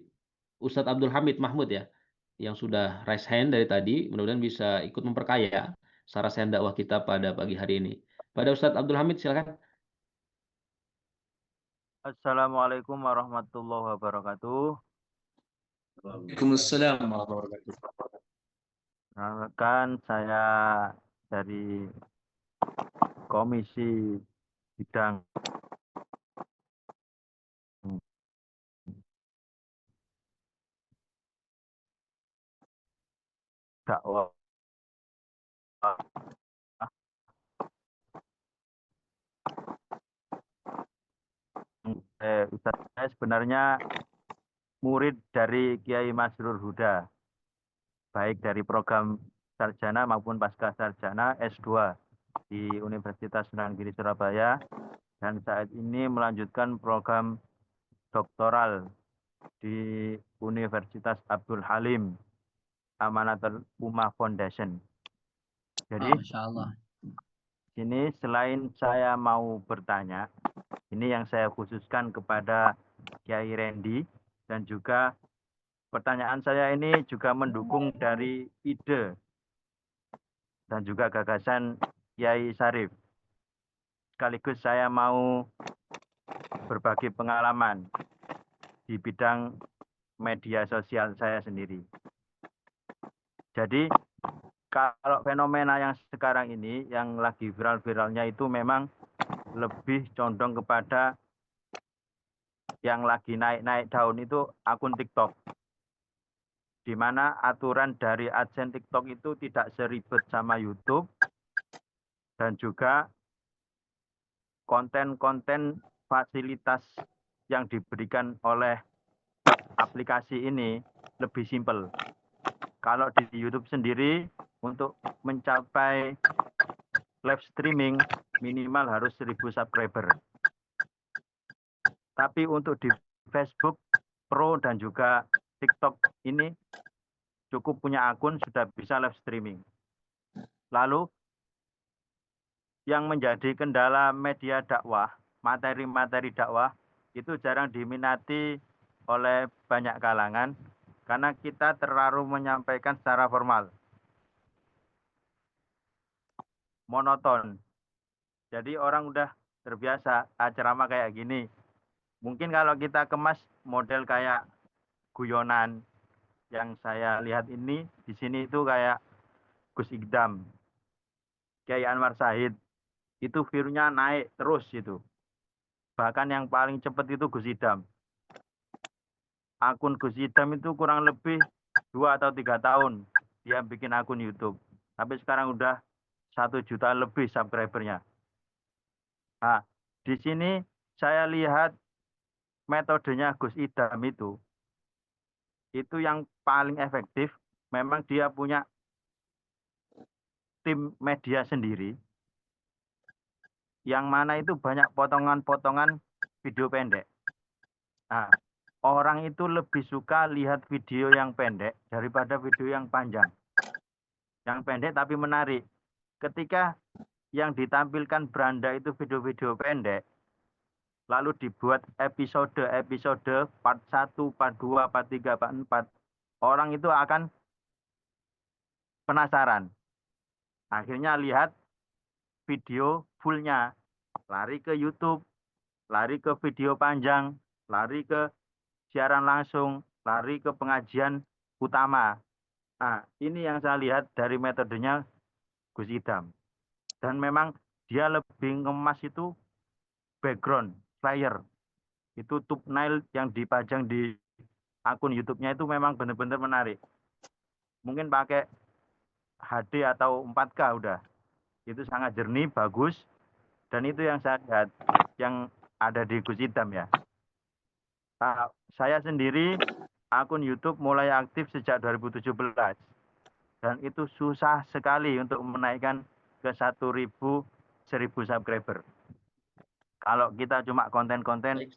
Ustadz Abdul Hamid Mahmud ya, yang sudah raise hand dari tadi. Mudah-mudahan bisa ikut memperkaya sarasen dakwah kita pada pagi hari ini. Pada Ustadz Abdul Hamid, silakan. Assalamualaikum warahmatullahi wabarakatuh. Waalaikumsalam warahmatullahi wabarakatuh. Rekan saya dari Komisi Bidang Dakwah. Ustaz, saya sebenarnya murid dari Kiai Masrur Huda, baik dari program sarjana maupun pasca sarjana S2 di Universitas Sunan Giri Surabaya, dan saat ini melanjutkan program doktoral di Universitas Abdul Halim Amanatul Ummah Foundation. Jadi, ini selain saya mau bertanya, ini yang saya khususkan kepada Kiai Randy, dan juga pertanyaan saya ini juga mendukung dari ide dan juga gagasan Kiai Sarif. Sekaligus saya mau berbagi pengalaman di bidang media sosial saya sendiri. Jadi kalau fenomena yang sekarang ini yang lagi viral-viralnya itu memang lebih condong kepada yang lagi naik-naik daun itu akun TikTok. Di mana aturan dari AdSense TikTok itu tidak seribet sama YouTube dan juga konten-konten fasilitas yang diberikan oleh aplikasi ini lebih simpel. Kalau di YouTube sendiri untuk mencapai live streaming minimal harus 1000 subscriber. Tapi untuk di Facebook Pro dan juga TikTok ini cukup punya akun sudah bisa live streaming. Lalu yang menjadi kendala media dakwah, materi-materi dakwah itu jarang diminati oleh banyak kalangan karena kita terlalu menyampaikan secara formal. Monoton. Jadi orang udah terbiasa ceramah kayak gini. Mungkin kalau kita kemas model kayak guyonan yang saya lihat ini di sini itu kayak Gus Idam, Kiai Anwar Said, itu view-nya naik terus itu. Bahkan yang paling cepat itu Gus Idam. Akun Gus Idam itu kurang lebih 2 atau 3 tahun dia bikin akun YouTube. Tapi sekarang udah 1 juta lebih subscribernya. Nah, di sini saya lihat metodenya Gus Idam itu yang paling efektif. Memang dia punya tim media sendiri, yang mana itu banyak potongan-potongan video pendek. Nah, orang itu lebih suka lihat video yang pendek daripada video yang panjang. Yang pendek tapi menarik. Ketika yang ditampilkan beranda itu video-video pendek, lalu dibuat episode part 1, part 2, part 3, part 4, orang itu akan penasaran. Akhirnya lihat video fullnya, lari ke YouTube, lari ke video panjang, lari ke siaran langsung, lari ke pengajian utama. Nah, ini yang saya lihat dari metodenya Gus Idam. Dan memang dia lebih ngemas itu background, flyer. Itu thumbnail yang dipajang di akun YouTube-nya itu memang benar-benar menarik. Mungkin pakai HD atau 4K udah. Itu sangat jernih, bagus. Dan itu yang saya lihat, yang ada di Gus Idam ya. Nah, saya sendiri akun YouTube mulai aktif sejak 2017. Dan itu susah sekali untuk menaikkan ke 1.000 subscriber. Kalau kita cuma konten-konten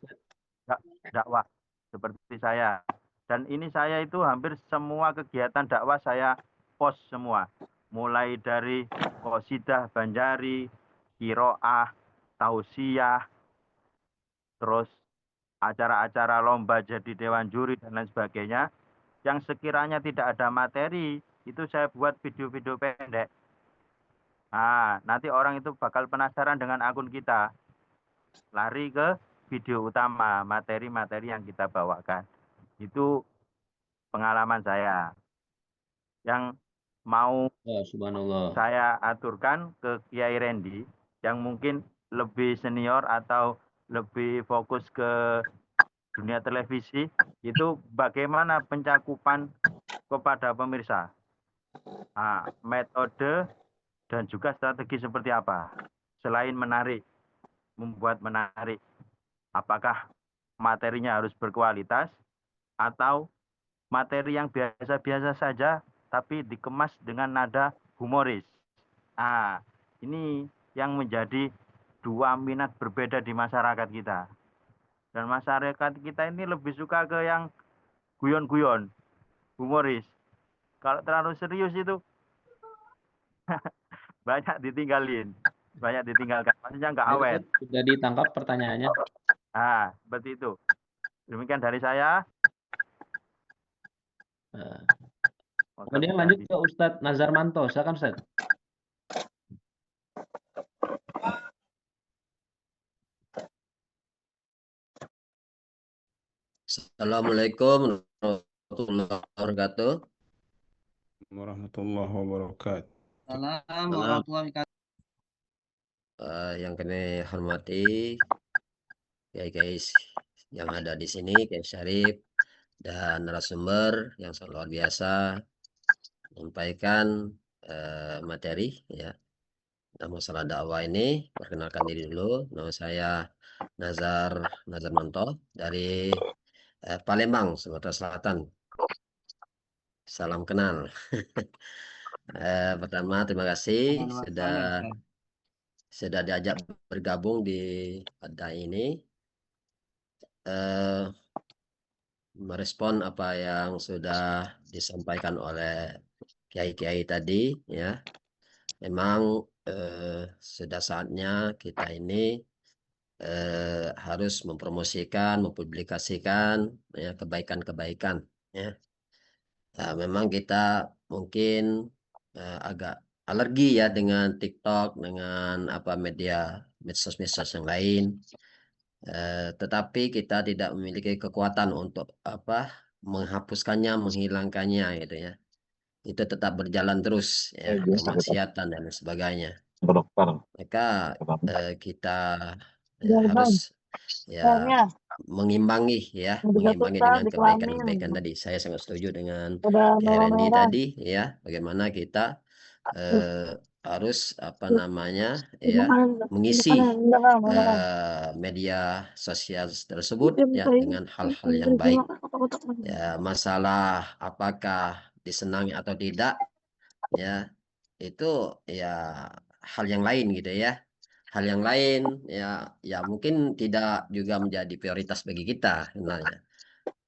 dakwah seperti saya. Dan ini saya itu hampir semua kegiatan dakwah saya post semua. Mulai dari qosidah Banjari, Qiraah, Tausiah, terus acara-acara lomba jadi dewan juri dan lain sebagainya. Yang sekiranya tidak ada materi, itu saya buat video-video pendek. Nah, nanti orang itu bakal penasaran dengan akun kita. Lari ke video utama, materi-materi yang kita bawakan. Itu pengalaman saya. Yang mau saya aturkan ke Kiai Randy, yang mungkin lebih senior atau lebih fokus ke dunia televisi, itu bagaimana pencakupan kepada pemirsa. Nah, metode dan juga strategi seperti apa. Selain menarik, membuat menarik. Apakah materinya harus berkualitas atau materi yang biasa-biasa saja tapi dikemas dengan nada humoris. Ah, ini yang menjadi dua minat berbeda di masyarakat kita. Dan masyarakat kita ini lebih suka ke yang guyon-guyon, humoris. Kalau terlalu serius itu banyak ditinggalin, banyak ditinggalkan. Maksudnya nggak awet. Sudah ditangkap pertanyaannya. Ah, seperti itu. Demikian dari saya. Kemudian lanjut ke Ustadz Nazarmanto. Silakan Ustadz. Assalamualaikum warahmatullahi wabarakatuh. Warahmatullahi wabarakatuh. Salam Salam. warahmatullahi wabarakatuh. Yang kami hormati guys yang ada di sini, Kiai Syarif dan narasumber yang sangat luar biasa menyampaikan materi ya tentang masalah dakwah ini. Perkenalkan diri dulu, nama saya Nazar Manto dari Palembang, Sumatera Selatan. Salam kenal. Pertama terima kasih sudah diajak bergabung di pada ini. Merespon apa yang sudah disampaikan oleh kiai-kiai tadi ya. Memang sudah saatnya kita ini harus mempromosikan, mempublikasikan ya kebaikan-kebaikan ya. Memang kita mungkin agak alergi ya dengan TikTok, dengan apa medsos yang lain. Tetapi kita tidak memiliki kekuatan untuk apa menghapuskannya, menghilangkannya gitu ya. Itu tetap berjalan terus ya, kemaksiatan dan sebagainya. Maka kita harus ya mengimbangi dengan kebaikan-kebaikan tadi. Saya sangat setuju dengan Kiai Randy tadi ya, bagaimana kita harus apa namanya ya mengisi media sosial tersebut ya dengan hal-hal yang baik ya. Masalah apakah disenangi atau tidak ya itu ya hal yang lain gitu ya, hal yang lain ya mungkin tidak juga menjadi prioritas bagi kita sebenarnya.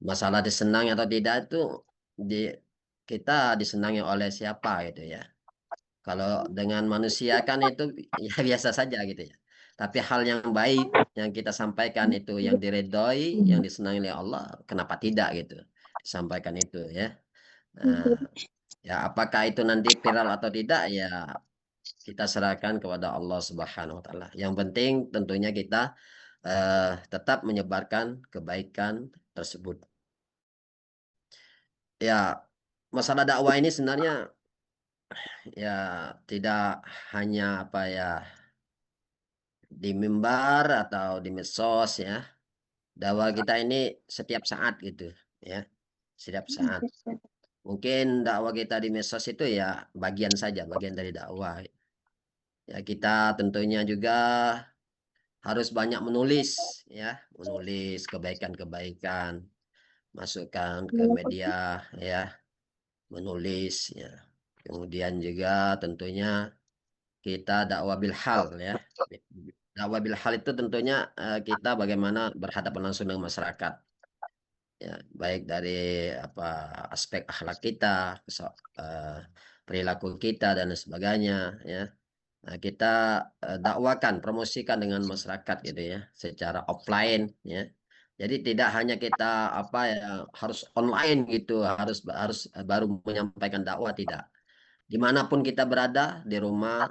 Masalah disenangi atau tidak itu kita disenangi oleh siapa gitu ya. Kalau dengan manusia kan itu ya biasa saja gitu ya. Tapi hal yang baik yang kita sampaikan itu yang diredoi, yang disenangi oleh Allah, kenapa tidak gitu disampaikan itu ya. Nah, ya apakah itu nanti viral atau tidak ya kita serahkan kepada Allah Subhanahu wa taala. Yang penting tentunya kita tetap menyebarkan kebaikan tersebut. Ya, masalah dakwah ini sebenarnya ya tidak hanya apa ya di mimbar atau di medsos ya. Dakwah kita ini setiap saat gitu ya. Setiap saat. Mungkin dakwah kita di medsos itu ya bagian saja, bagian dari dakwah. Ya kita tentunya juga harus banyak menulis ya, menulis kebaikan-kebaikan, masukkan ke media ya, menulis ya. Kemudian juga tentunya kita dakwah bil hal ya. Dakwah bil hal itu tentunya kita bagaimana berhadapan langsung dengan masyarakat. Ya, baik dari apa aspek akhlak kita, perilaku kita dan sebagainya ya. Nah, kita dakwakan, promosikan dengan masyarakat gitu ya, secara offline ya. Jadi tidak hanya kita apa ya harus online gitu, harus baru menyampaikan dakwah, tidak. Dimanapun kita berada, di rumah